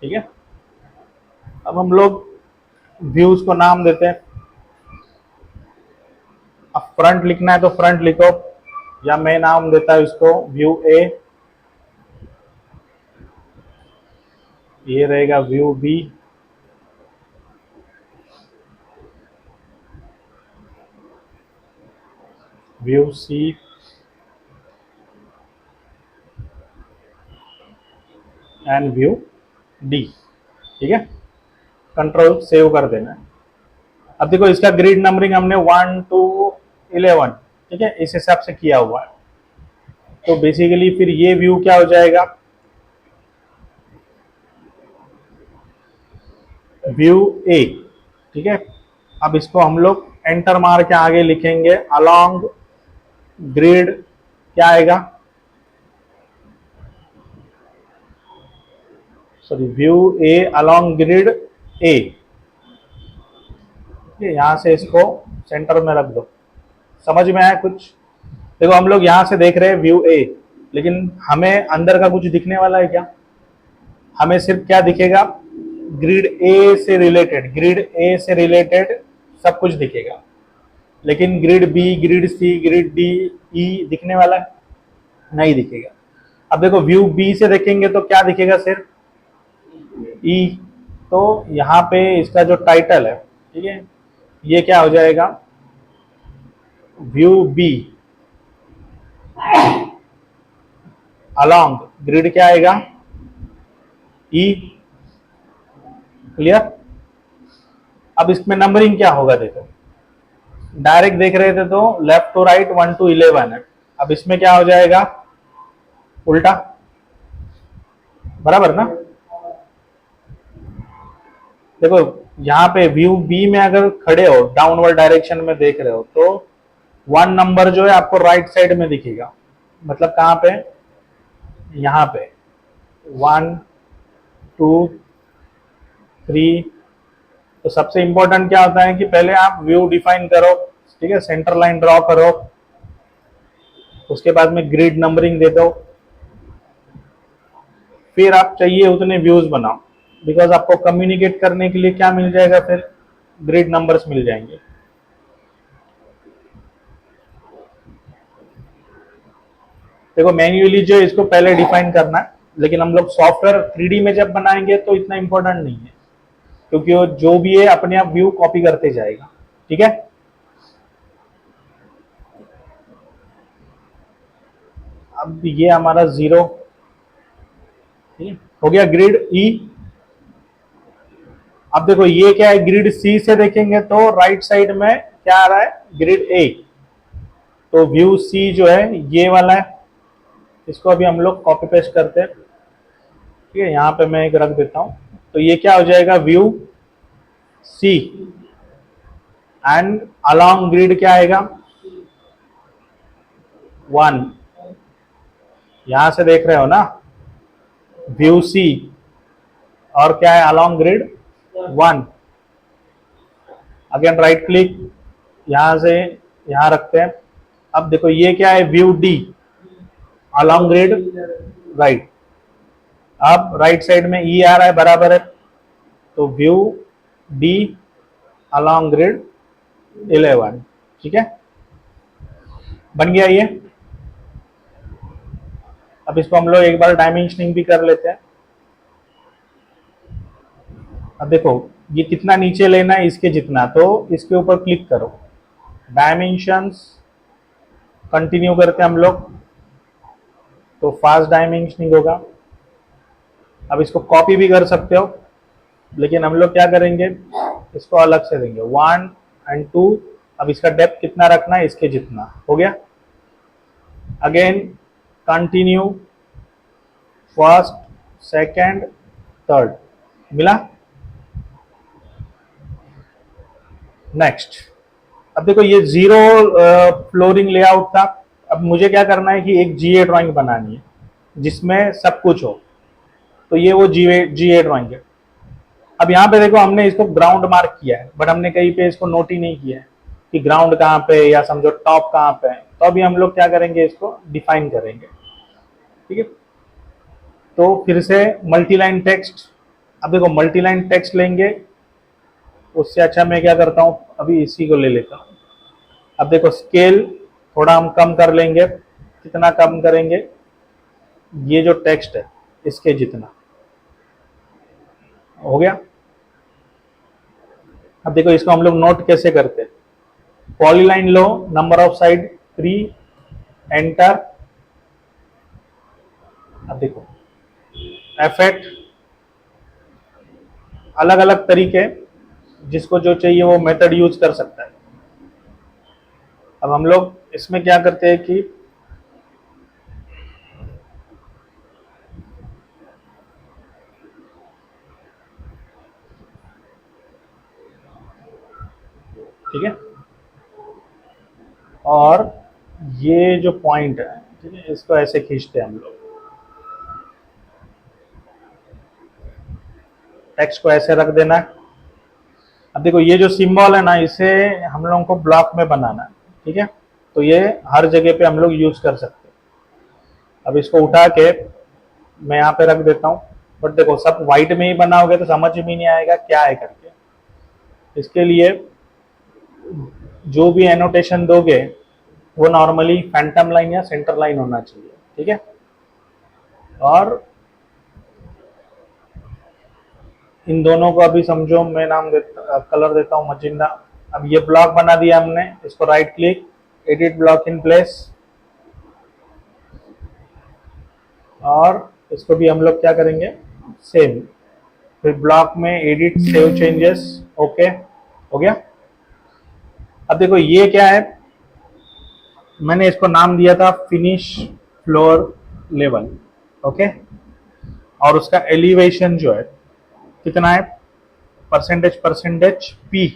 ठीक है, अब हम लोग व्यूज को नाम देते हैं। अब फ्रंट लिखना है तो फ्रंट लिखो, या मैं नाम देता हूं इसको व्यू ए, ये रहेगा view B, view C, and view D. ठीक है, कंट्रोल सेव कर देना है। अब देखो इसका ग्रिड नंबरिंग हमने 1 to 11, ठीक है, इस हिसाब से किया हुआ है। तो बेसिकली फिर ये व्यू क्या हो जाएगा, व्यू ए। ठीक है, अब इसको हम लोग एंटर मार के आगे लिखेंगे, अलोंग ग्रिड क्या आएगा, sorry view a along grid ए। यहां से इसको सेंटर में रख दो। समझ में आया कुछ। देखो हम लोग यहां से देख रहे हैं व्यू ए, लेकिन हमें अंदर का कुछ दिखने वाला है क्या, हमें सिर्फ क्या दिखेगा, ग्रिड ए से रिलेटेड सब कुछ दिखेगा, लेकिन ग्रिड बी, ग्रिड सी, ग्रिड डी, ई दिखने वाला है? नहीं दिखेगा। अब देखो व्यू बी से देखेंगे तो क्या दिखेगा? सिर्फ ई। तो यहाँ पे इसका जो टाइटल है, ठीक है, ये क्या हो जाएगा? व्यू बी अलोंग ग्रिड क्या आएगा? ई। क्लियर? अब इसमें नंबरिंग क्या होगा? देखो, डायरेक्ट देख रहे थे तो लेफ्ट टू राइट 1 to 11 है। अब इसमें क्या हो जाएगा? उल्टा। बराबर ना? देखो यहाँ पे व्यू बी में अगर खड़े हो, डाउनवर्ड डायरेक्शन में देख रहे हो, तो 1 नंबर जो है आपको राइट साइड में दिखेगा। मतलब कहाँ पे? यहाँ पे 1 2 3। तो सबसे इंपॉर्टेंट क्या होता है कि पहले आप व्यू डिफाइन करो, ठीक है, सेंटर लाइन ड्रॉ करो, उसके बाद में ग्रिड नंबरिंग दे दो, फिर आप चाहिए उतने व्यूज बनाओ, बिकॉज आपको कम्युनिकेट करने के लिए क्या मिल जाएगा? फिर ग्रिड नंबर्स मिल जाएंगे। देखो मैन्युअली जो इसको पहले डिफाइन करना है, लेकिन हम लोग सॉफ्टवेयर 3D में जब बनाएंगे तो इतना इंपॉर्टेंट नहीं है, क्योंकि वो जो भी है अपने आप व्यू कॉपी करते जाएगा। ठीक है? अब ये हमारा 0 हो गया, ग्रिड ई। अब देखो ये क्या है? ग्रिड सी से देखेंगे तो राइट साइड में क्या आ रहा है? ग्रिड ए। तो व्यू सी जो है ये वाला है, इसको अभी हम लोग कॉपी पेस्ट करते हैं। ठीक है, यहां पे मैं एक रख देता हूं। तो ये क्या हो जाएगा? View C and along grid क्या आएगा? 1। यहां से देख रहे हो ना, व्यू सी और क्या है? Along grid 1। Again right click, यहां से यहां रखते हैं। अब देखो ये क्या है? View D along grid right. अब राइट साइड में ई आ रहा है, बराबर है, तो व्यू डी अलोंग ग्रिड 11। ठीक है, बन गया ये। अब इसको हम लोग एक बार डायमेंशनिंग भी कर लेते हैं। अब देखो ये कितना नीचे लेना है? इसके जितना। तो इसके ऊपर क्लिक करो, डायमेंशंस, कंटिन्यू करते हैं हम लोग, तो फास्ट डायमेंशनिंग होगा। अब इसको कॉपी भी कर सकते हो, लेकिन हम लोग क्या करेंगे? इसको अलग से देंगे 1 and 2। अब इसका डेप्थ कितना रखना है? इसके जितना। हो गया। Again continue, first, second, third, मिला। नेक्स्ट। अब देखो ये 0 फ्लोरिंग लेआउट था। अब मुझे क्या करना है कि एक जीए ड्राइंग बनानी है जिसमें सब कुछ हो। तो ये वो जीए ड्राइंग है। अब यहाँ पे देखो हमने इसको ग्राउंड मार्क किया है, बट हमने कहीं पे इसको नोट ही नहीं किया है कि ग्राउंड कहाँ पे, या समझो टॉप कहाँ पे है। तो अभी हम लोग क्या करेंगे? इसको डिफाइन करेंगे। ठीक है, तो फिर से मल्टीलाइन टेक्स्ट। अब देखो मल्टीलाइन टेक्स्ट लेंगे, उससे अच्छा मैं क्या करता हूँ, अभी इसी को ले लेता हूँ। अब देखो स्केल थोड़ा हम कम कर लेंगे। कितना कम करेंगे? ये जो टेक्स्ट है इसके जितना। हो गया। अब देखो इसको हम लोग नोट कैसे करते हैं? Polyline low, number of side 3, enter. अब देखो इफेक्ट, अलग अलग तरीके, जिसको जो चाहिए वो मेथड यूज कर सकता है। अब हम लोग इसमें क्या करते हैं कि ठीक है, और ये जो पॉइंट है, ठीक है, इसको ऐसे खींचते हैं हम लोग, टेक्स्ट को ऐसे रख देना है। अब देखो ये जो सिंबल है ना, इसे हम लोगों को ब्लॉक में बनाना है। ठीक है, तो ये हर जगह पे हम लोग यूज कर सकते हैं। अब इसको उठा के मैं यहाँ पे रख देता हूँ। बट देखो सब वाइट में ही बनाओगे तो समझ में नहीं आएगा क्या है करके। इसके लिए जो भी एनोटेशन दोगे वो नॉर्मली फैंटम लाइन या सेंटर लाइन होना चाहिए, ठीक है। और इन दोनों को अभी समझो, मैं नाम देता, कलर देता हूँ मजिंदा। अब ये ब्लॉक बना दिया हमने, इसको right click, edit block in place, और इसको भी हम लोग क्या करेंगे, सेम। फिर ब्लॉक में एडिट सेव चेंजेस, ओके हो गया। अब देखो ये क्या है, मैंने इसको नाम दिया था फिनिश फ्लोर लेवल, ओके। और उसका एलिवेशन जो है कितना है, percentage P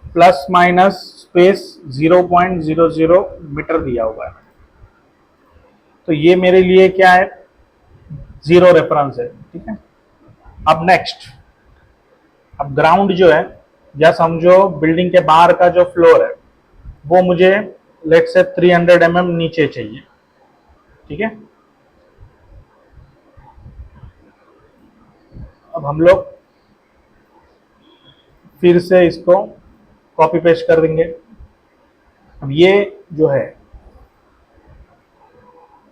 plus minus space 0.00 metre दिया हुआ है। तो ये मेरे लिए क्या है, 0 रेफरेंस है, ठीक है। अब नेक्स्ट, अब ग्राउंड जो है, या समझो बिल्डिंग के बाहर का जो फ्लोर है वो मुझे लेट से 300 mm नीचे चाहिए, ठीक है। अब हम लोग फिर से इसको कॉपी पेस्ट कर देंगे। अब ये जो है,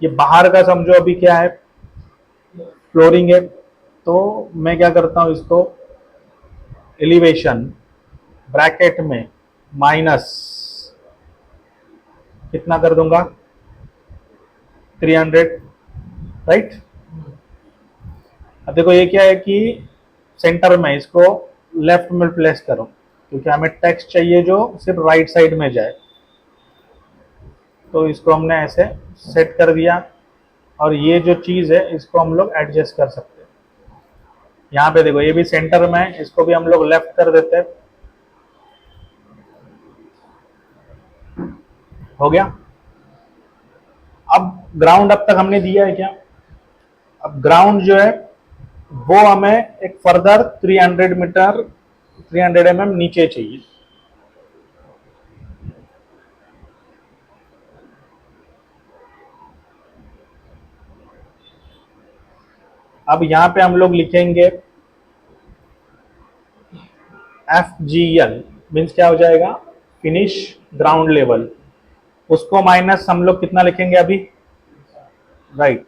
ये बाहर का समझो अभी क्या है, फ्लोरिंग है। तो मैं क्या करता हूं, इसको एलिवेशन ब्रैकेट में माइनस कितना कर दूंगा, 300, राइट। अब देखो ये क्या है कि सेंटर में इसको लेफ्ट में प्लेस करो, क्योंकि हमें टेक्स्ट चाहिए जो सिर्फ राइट साइड में जाए। तो इसको हमने ऐसे सेट कर दिया, और ये जो चीज है इसको हम लोग एडजस्ट कर सकते हैं। यहाँ पे देखो ये भी सेंटर में है, इसको भी हम लोग लेफ्ट कर देते हैं, हो गया। अब ग्राउंड अब तक हमने दिया है क्या, अब ग्राउंड जो है वो हमें एक फर्दर 300 मीटर 300 mm नीचे चाहिए। अब यहां पे हम लोग लिखेंगे FGL, मीन्स क्या हो जाएगा, फिनिश ग्राउंड लेवल। उसको माइनस हम लोग कितना लिखेंगे अभी, राइट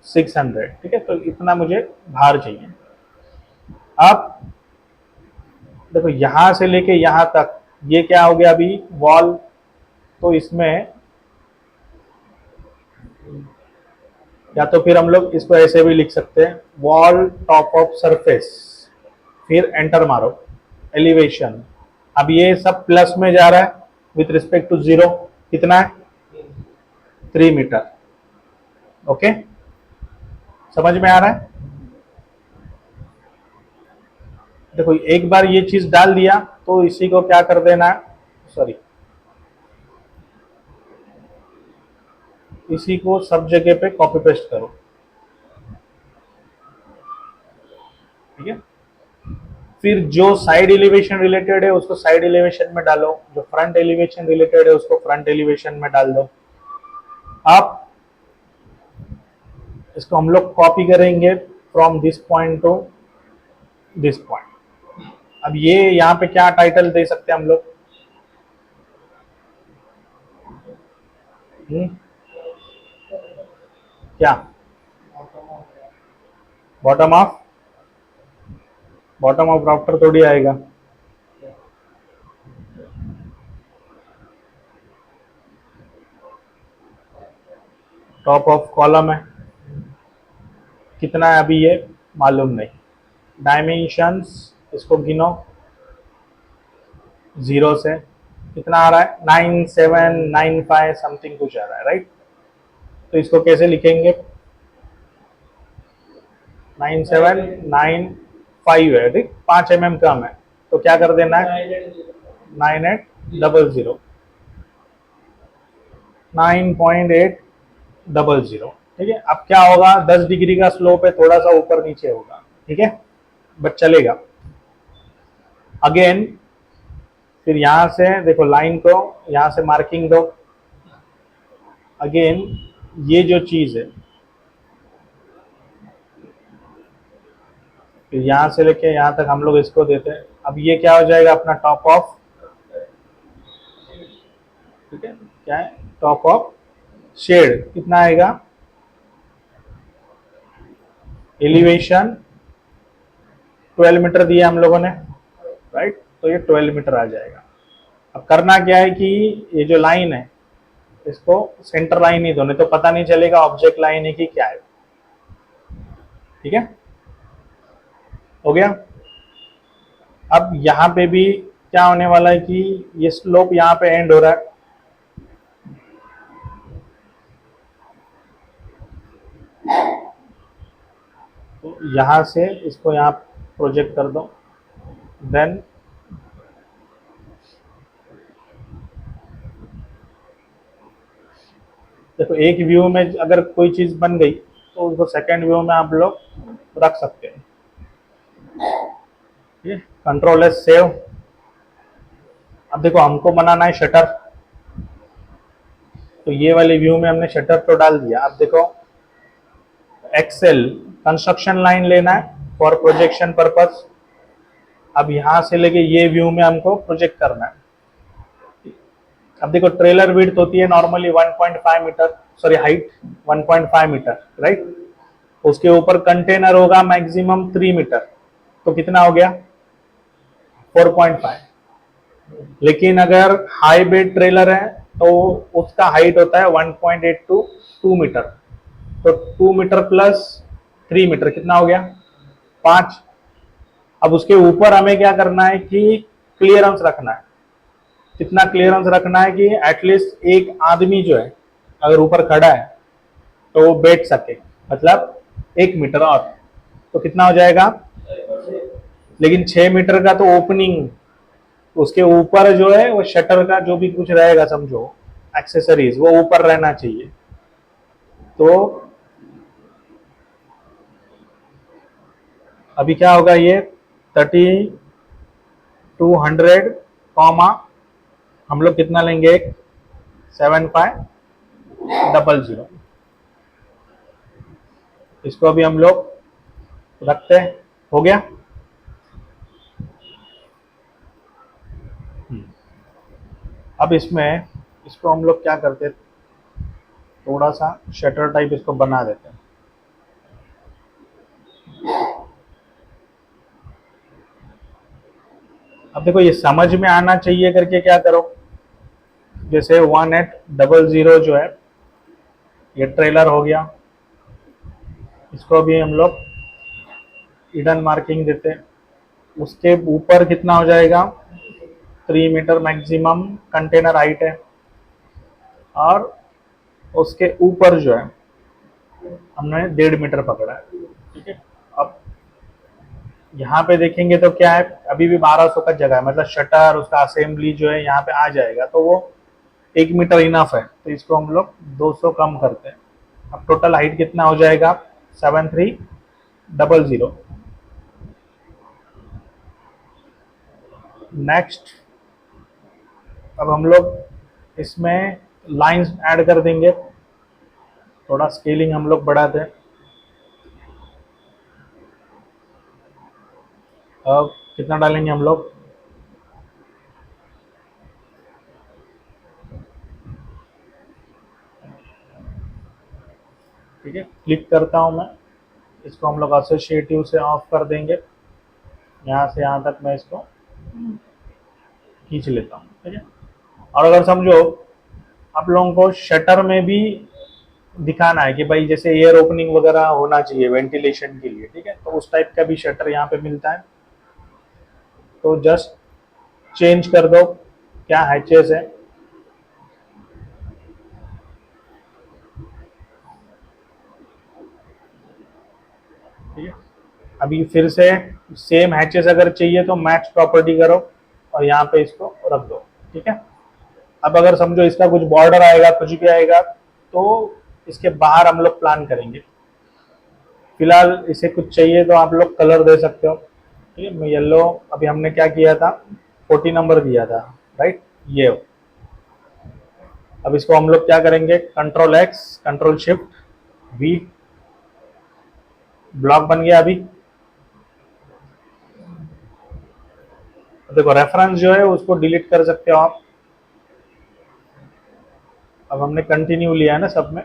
600, ठीक है। तो इतना मुझे भार चाहिए। अब देखो यहां से लेके यहां तक ये क्या हो गया अभी, वॉल। तो इसमें या तो फिर हम लोग इसको ऐसे भी लिख सकते हैं, वॉल टॉप ऑफ सरफेस, फिर एंटर मारो, एलिवेशन। अब ये सब प्लस में जा रहा है विथ रिस्पेक्ट टू 0, कितना है, 3 मीटर, ओके। समझ में आ रहा है। देखो एक बार ये चीज डाल दिया तो इसी को क्या कर देना है, सॉरी, इसी को सब जगह पे कॉपी पेस्ट करो, ठीक है। फिर जो साइड एलिवेशन रिलेटेड है उसको साइड एलिवेशन में डालो, जो फ्रंट एलिवेशन रिलेटेड है उसको फ्रंट एलिवेशन में डाल दो। अब इसको हम लोग कॉपी करेंगे from this point two this point. अब ये यहाँ पे क्या टाइटल दे सकते हैं हम लोग, क्या, बॉटम ऑफ राफ्टर थोड़ी आएगा, टॉप ऑफ कॉलम है। कितना है अभी ये मालूम नहीं। डायमेंशंस इसको गिनो, 0 से कितना आ रहा है, 9795 समथिंग कुछ आ रहा है, राइट। तो इसको कैसे लिखेंगे, 9795 है, ठीक, 5 mm कम है। तो क्या कर देना है, 9800, 9.800, ठीक है। अब क्या होगा, 10 डिग्री का स्लोप है, थोड़ा सा ऊपर नीचे होगा, ठीक है, बट चलेगा। अगेन फिर यहां से देखो लाइन को यहां से मार्किंग दो। अगेन ये जो चीज है फिर यहाँ से लेके यहाँ तक हम लोग इसको देते हैं। अब ये क्या हो जाएगा अपना टॉप ऑफ, ठीक है, क्या है टॉप ऑफ शेड, कितना आएगा एलिवेशन 12 मीटर दिया हम लोगों ने, राइट, तो ये 12 मीटर आ जाएगा। अब करना क्या है कि ये जो लाइन है इसको सेंटर लाइन ही दो, नहीं तो पता नहीं चलेगा ऑब्जेक्ट लाइन है कि क्या है, ठीक है, हो गया। अब यहाँ पे भी क्या होने वाला है कि ये स्लोप यहाँ पे एंड हो रहा है, तो यहाँ से इसको यहाँ प्रोजेक्ट कर दो। देन देखो एक व्यू में अगर कोई चीज बन गई तो उसको सेकंड व्यू में आप लोग रख सकते हैं। Control S save. अब देखो हमको बनाना है शटर, तो ये वाले व्यू में हमने शटर तो डाल दिया। अब देखो एक्सेल कंस्ट्रक्शन लाइन लेना है फॉर प्रोजेक्शन पर्पस। अब यहां से लेके ये व्यू में हमको प्रोजेक्ट करना है। अब देखो ट्रेलर विड्थ होती है normally 1.5 metre, sorry height 1.5 metre, right. उसके ऊपर कंटेनर होगा मैक्सिमम 3 मीटर, तो कितना हो गया 4.5। लेकिन अगर हाई बेड ट्रेलर है तो उसका हाइट होता है 1.8 टू 2 मीटर, तो 2 मीटर प्लस 3 मीटर कितना हो गया 5। अब उसके ऊपर हमें क्या करना है कि क्लियरेंस रखना है। कितना क्लियरेंस रखना है कि एटलीस्ट एक आदमी जो है अगर ऊपर खड़ा है तो वो बैठ सके, मतलब 1 मीटर और, तो कितना हो जाएगा, लेकिन 6 मीटर का तो ओपनिंग, उसके ऊपर जो है वो शटर का जो भी कुछ रहेगा समझो एक्सेसरीज वो ऊपर रहना चाहिए। तो अभी क्या होगा ये 3200 कॉमा हम लोग कितना लेंगे 7500, इसको अभी हम लोग रखते हैं, हो गया। अब इसमें इसको हम लोग क्या करते हैं, थोड़ा सा शटर टाइप इसको बना देते हैं। अब देखो ये समझ में आना चाहिए करके क्या करो, जैसे 1800 जो है ये ट्रेलर हो गया, इसको भी हम लोग हिडन मार्किंग देते हैं। उसके ऊपर कितना हो जाएगा 3 मीटर मैक्सिमम कंटेनर हाइट है, और उसके ऊपर जो है हमने 1.5 मीटर पकड़ा है, ठीक है। अब यहाँ पे देखेंगे तो क्या है अभी भी 1200 का जगह है, मतलब शटर उसका असेंबली जो है यहाँ पे आ जाएगा, तो वो 1 मीटर इनफ है, तो इसको हम लोग 200 कम करते हैं। अब टोटल हाइट कितना हो जाएगा 7300। नेक्स्ट अब हम लोग इसमें लाइंस ऐड कर देंगे, थोड़ा स्केलिंग हम लोग बढ़ाते हैं। अब कितना डालेंगे हम लोग, ठीक है, क्लिक करता हूं मैं, इसको हम लोग एसोसिएटिव से ऑफ कर देंगे। यहाँ से यहाँ तक मैं इसको खींच लेता हूँ, ठीक है। और अगर समझो आप लोगों को शटर में भी दिखाना है कि भाई जैसे एयर ओपनिंग वगैरह होना चाहिए वेंटिलेशन के लिए, ठीक है, तो उस टाइप का भी शटर यहाँ पे मिलता है, तो जस्ट चेंज कर दो क्या हैचेस है, ठीक है। अभी फिर से सेम हैचेस अगर चाहिए तो मैच प्रॉपर्टी करो और यहाँ पे इसको रख दो, ठीक है। अब अगर समझो इसका कुछ बॉर्डर आएगा कुछ भी आएगा तो इसके बाहर हम लोग प्लान करेंगे। फिलहाल इसे कुछ चाहिए तो आप लोग कलर दे सकते हो, ठीक है। येलो अभी हमने क्या किया था 40 नंबर दिया था, राइट, ये हो। अब इसको हम लोग क्या करेंगे control X control shift we, block बन गया अभी। देखो रेफरेंस जो है उसको डिलीट कर सकते हो आप। अब हमने कंटिन्यू लिया है ना सब में,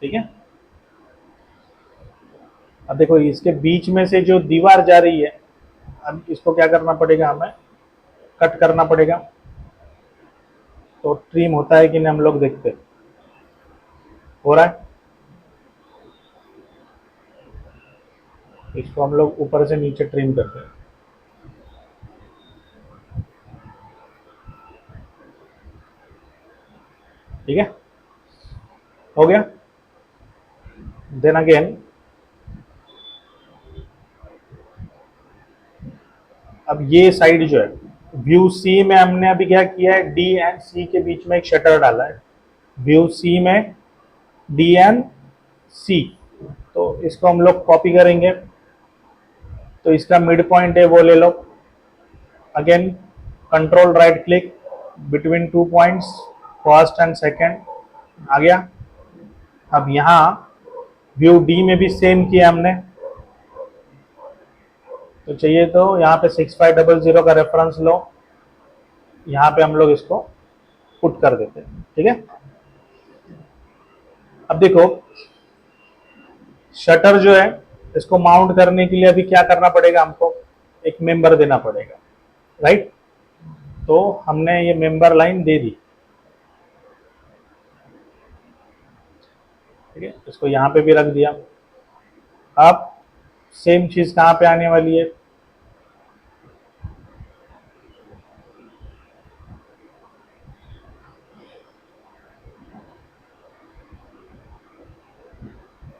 ठीक है। अब देखो इसके बीच में से जो दीवार जा रही है, अब इसको क्या करना पड़ेगा, हमें कट करना पड़ेगा। तो ट्रिम होता है कि नहीं हम लोग देखते हैं। हो रहा है, इसको हम लोग ऊपर से नीचे ट्रिम करते हैं, ठीक है। हो गया। देन अगेन अब ये साइड जो है, व्यू सी में हमने अभी क्या किया है, डी एंड सी के बीच में एक शटर डाला है। व्यू सी में डी एंड सी, तो इसको हम लोग कॉपी करेंगे। तो इसका मिड पॉइंट है वो ले लो। Again control right click between two points, first and second, आ गया। अब यहाँ व्यू डी में भी सेम किया हमने। तो चाहिए तो यहाँ पे 6500 का रेफरेंस लो, यहाँ पे हम लोग इसको पुट कर देते हैं, ठीक है। अब देखो शटर जो है, इसको माउंट करने के लिए अभी क्या करना पड़ेगा, हमको एक मेंबर देना पड़ेगा, राइट। तो हमने ये मेंबर लाइन दे दी, ठीक है। इसको यहाँ पे भी रख दिया। अब सेम चीज कहाँ पे आने वाली है,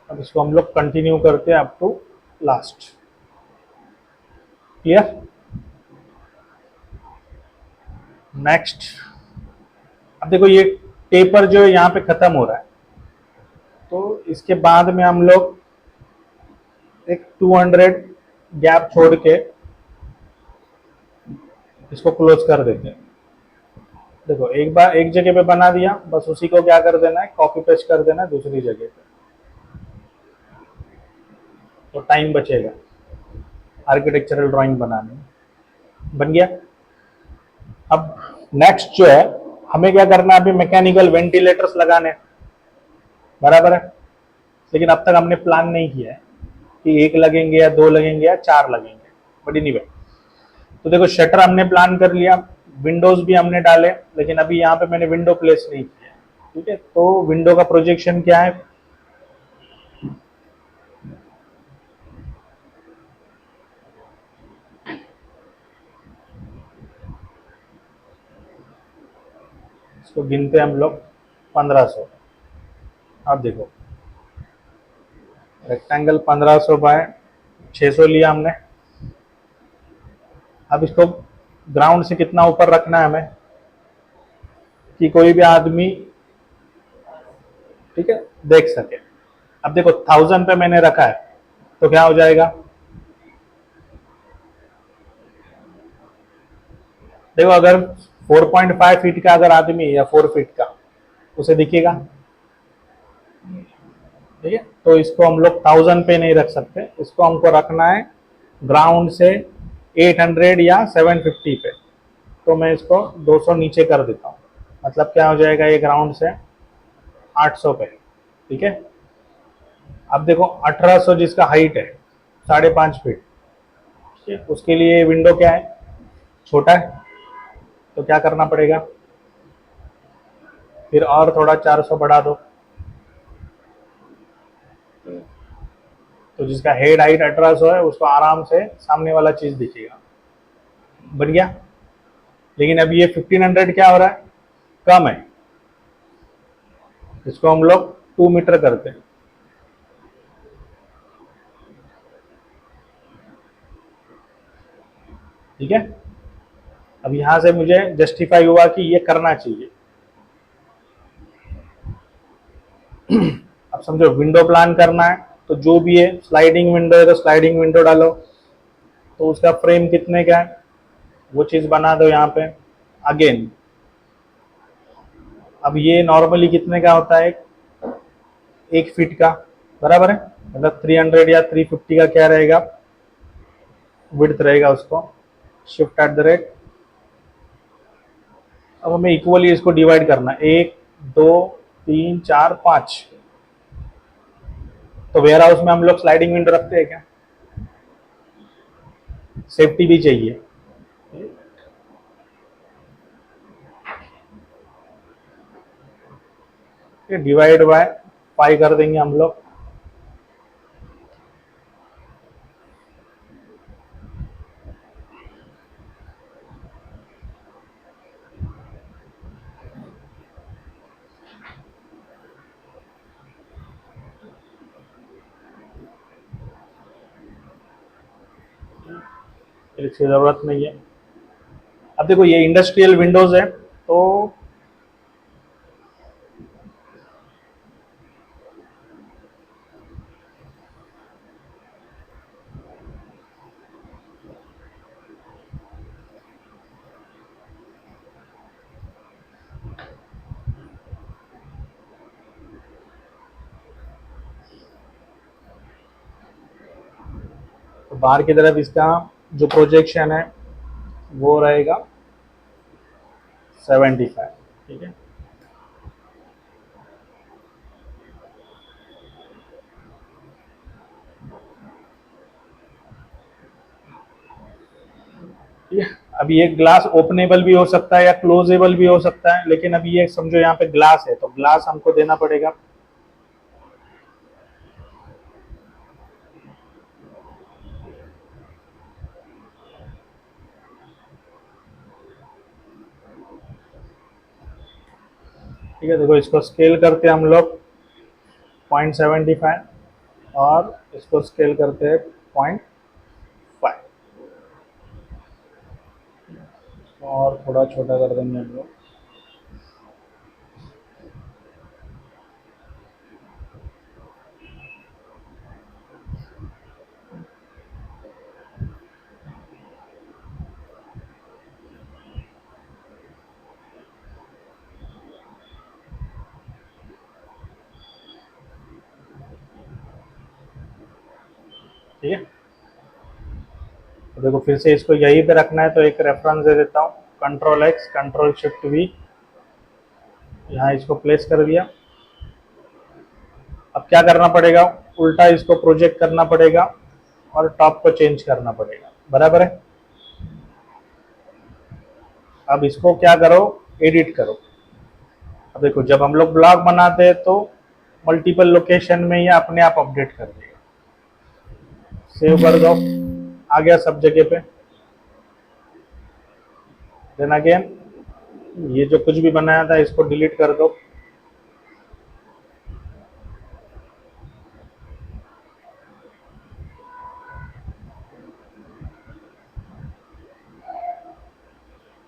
अब इसको हम लोग कंटिन्यू करते हैं up to last. Clear. Next, अब देखो ये टेपर जो है यहाँ पे खत्म हो रहा है, तो इसके बाद में हम लोग एक 200 गैप छोड़ के इसको क्लोज कर देते हैं। देखो एक बार एक जगह पे बना दिया, बस उसी को क्या कर देना है, कॉपी पेस्ट कर देना है दूसरी जगह पे, तो टाइम बचेगा आर्किटेक्चरल ड्राइंग बनाने में। बन गया। अब नेक्स्ट जो है, हमें क्या करना है, अभी मैकेनिकल वेंटिलेटर्स लगाने, बराबर है। लेकिन अब तक हमने प्लान नहीं किया है कि एक लगेंगे या दो लगेंगे या चार लगेंगे, बट एनीवे। तो देखो शटर हमने प्लान कर लिया, विंडोज भी हमने डाले, लेकिन अभी यहाँ पे मैंने विंडो प्लेस नहीं किया, ठीक है। तो विंडो का प्रोजेक्शन क्या है, इसको गिनते हम लोग 1500। अब देखो रेक्टेंगल 1500 बाय 600 लिया हमने। अब इसको ग्राउंड से कितना ऊपर रखना है हमें कि कोई भी आदमी, ठीक है, देख सके। अब देखो 1000 पे मैंने रखा है, तो क्या हो जाएगा, देखो अगर 4.5 फीट का अगर आदमी है या 4 फीट का, उसे दिखेगा, ठीक है। तो इसको हम लोग 1000 पे नहीं रख सकते, इसको हमको रखना है ग्राउंड से 800 या 750 पे। तो मैं इसको 200 नीचे कर देता हूँ, मतलब क्या हो जाएगा, ये ग्राउंड से 800 पे, ठीक है। अब देखो 1800 जिसका हाइट है 5.5 फीट, ठीक है, उसके लिए विंडो क्या है, छोटा है, तो क्या करना पड़ेगा, फिर और थोड़ा 400 बढ़ा दो, तो जिसका हेड हाइट 1800 है उसको आराम से सामने वाला चीज दिखेगा। बन गया। लेकिन अब ये 1500 क्या हो रहा है, कम है, इसको हम लोग 2 मीटर करते हैं, ठीक है। अब यहां से मुझे जस्टिफाई हुआ कि ये करना चाहिए। अब समझो विंडो प्लान करना है, तो जो भी है, स्लाइडिंग विंडो है तो स्लाइडिंग विंडो डालो, तो उसका फ्रेम कितने का है वो चीज बना दो यहाँ पे। अगेन अब ये नॉर्मली कितने का होता है, 1 फीट का, बराबर है, मतलब 300 या 350 का क्या रहेगा, विड्थ रहेगा उसको। शिफ्ट एट द रेट, अब हमें इक्वली इसको डिवाइड करना, 1 2 3 4 5। तो वेयर हाउस में हम लोग स्लाइडिंग विंडो रखते हैं क्या, सेफ्टी भी चाहिए। डिवाइड बाय 5 कर देंगे हम लोग। इसकी जरूरत नहीं है। अब देखो ये इंडस्ट्रियल विंडोज है, तो बाहर की तरफ इसका जो प्रोजेक्शन है वो रहेगा 75, ठीक है। ठीक है, अब ये ग्लास ओपनेबल भी हो सकता है या क्लोजेबल भी हो सकता है, लेकिन अभी ये समझो यहाँ पे ग्लास है तो ग्लास हमको देना पड़ेगा। ठीक है, देखो इसको स्केल करते हैं हम लोग 0.75 और इसको स्केल करते हैं 0.5 और थोड़ा छोटा कर देंगे हम लोग। ठीक है, तो देखो फिर से इसको यहीं पे रखना है तो एक रेफरेंस दे देता हूँ, Ctrl+X Ctrl+Shift+V, यहाँ इसको प्लेस कर दिया। अब क्या करना पड़ेगा, उल्टा इसको प्रोजेक्ट करना पड़ेगा और टॉप को चेंज करना पड़ेगा, बराबर है। अब इसको क्या करो, एडिट करो। अब देखो जब हम लोग ब्लॉग बनाते हैं तो मल्टीपल लोकेशन में ये अपने आप अपडेट कर देगा। सेव कर दो, आ गया सब जगह पे। देन अगेन ये जो कुछ भी बनाया था इसको डिलीट कर दो।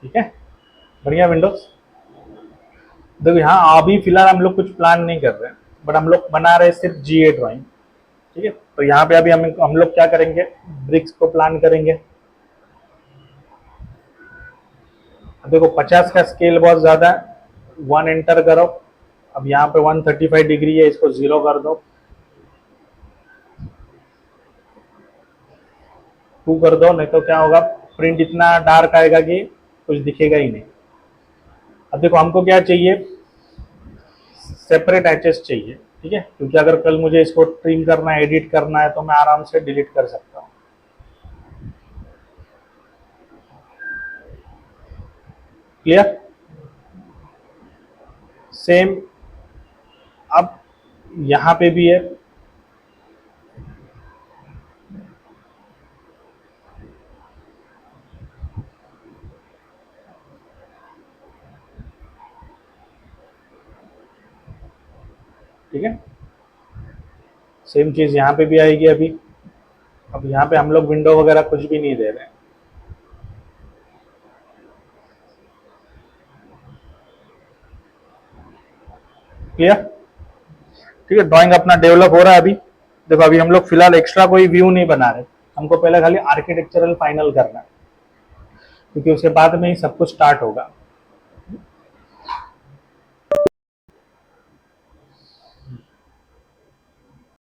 ठीक है, बढ़िया विंडोज। देखो यहाँ अभी फिलहाल हम लोग कुछ प्लान नहीं कर रहे हैं, बट हम लोग बना रहे हैं सिर्फ GA ड्राइंग। ठीक है, तो यहाँ पे अभी हम लोग क्या करेंगे, ब्रिक्स को प्लान करेंगे। देखो 50 का स्केल बहुत ज्यादा है, 1 एंटर करो। अब यहाँ पे 135 डिग्री है, इसको 0 कर दो, 2 कर दो, नहीं तो क्या होगा, प्रिंट इतना डार्क आएगा कि कुछ दिखेगा ही नहीं। अब देखो हमको क्या चाहिए, सेपरेट एचेस चाहिए। ठीक है, क्योंकि अगर कल मुझे इसको ट्रिम करना है, एडिट करना है, तो मैं आराम से डिलीट कर सकता हूँ। क्लियर, सेम अब यहाँ पे भी है। ठीक है, सेम चीज यहाँ पे भी आएगी अभी। अब यहाँ पे हम लोग विंडो वगैरह कुछ भी नहीं दे रहे हैं। क्लियर, ठीक है, ड्राइंग अपना डेवलप हो रहा है अभी। देखो अभी हम लोग फिलहाल एक्स्ट्रा कोई व्यू नहीं बना रहे, हमको पहले खाली आर्किटेक्चरल फाइनल करना है, क्योंकि उसके बाद में ही सब कुछ स्टार्ट होगा।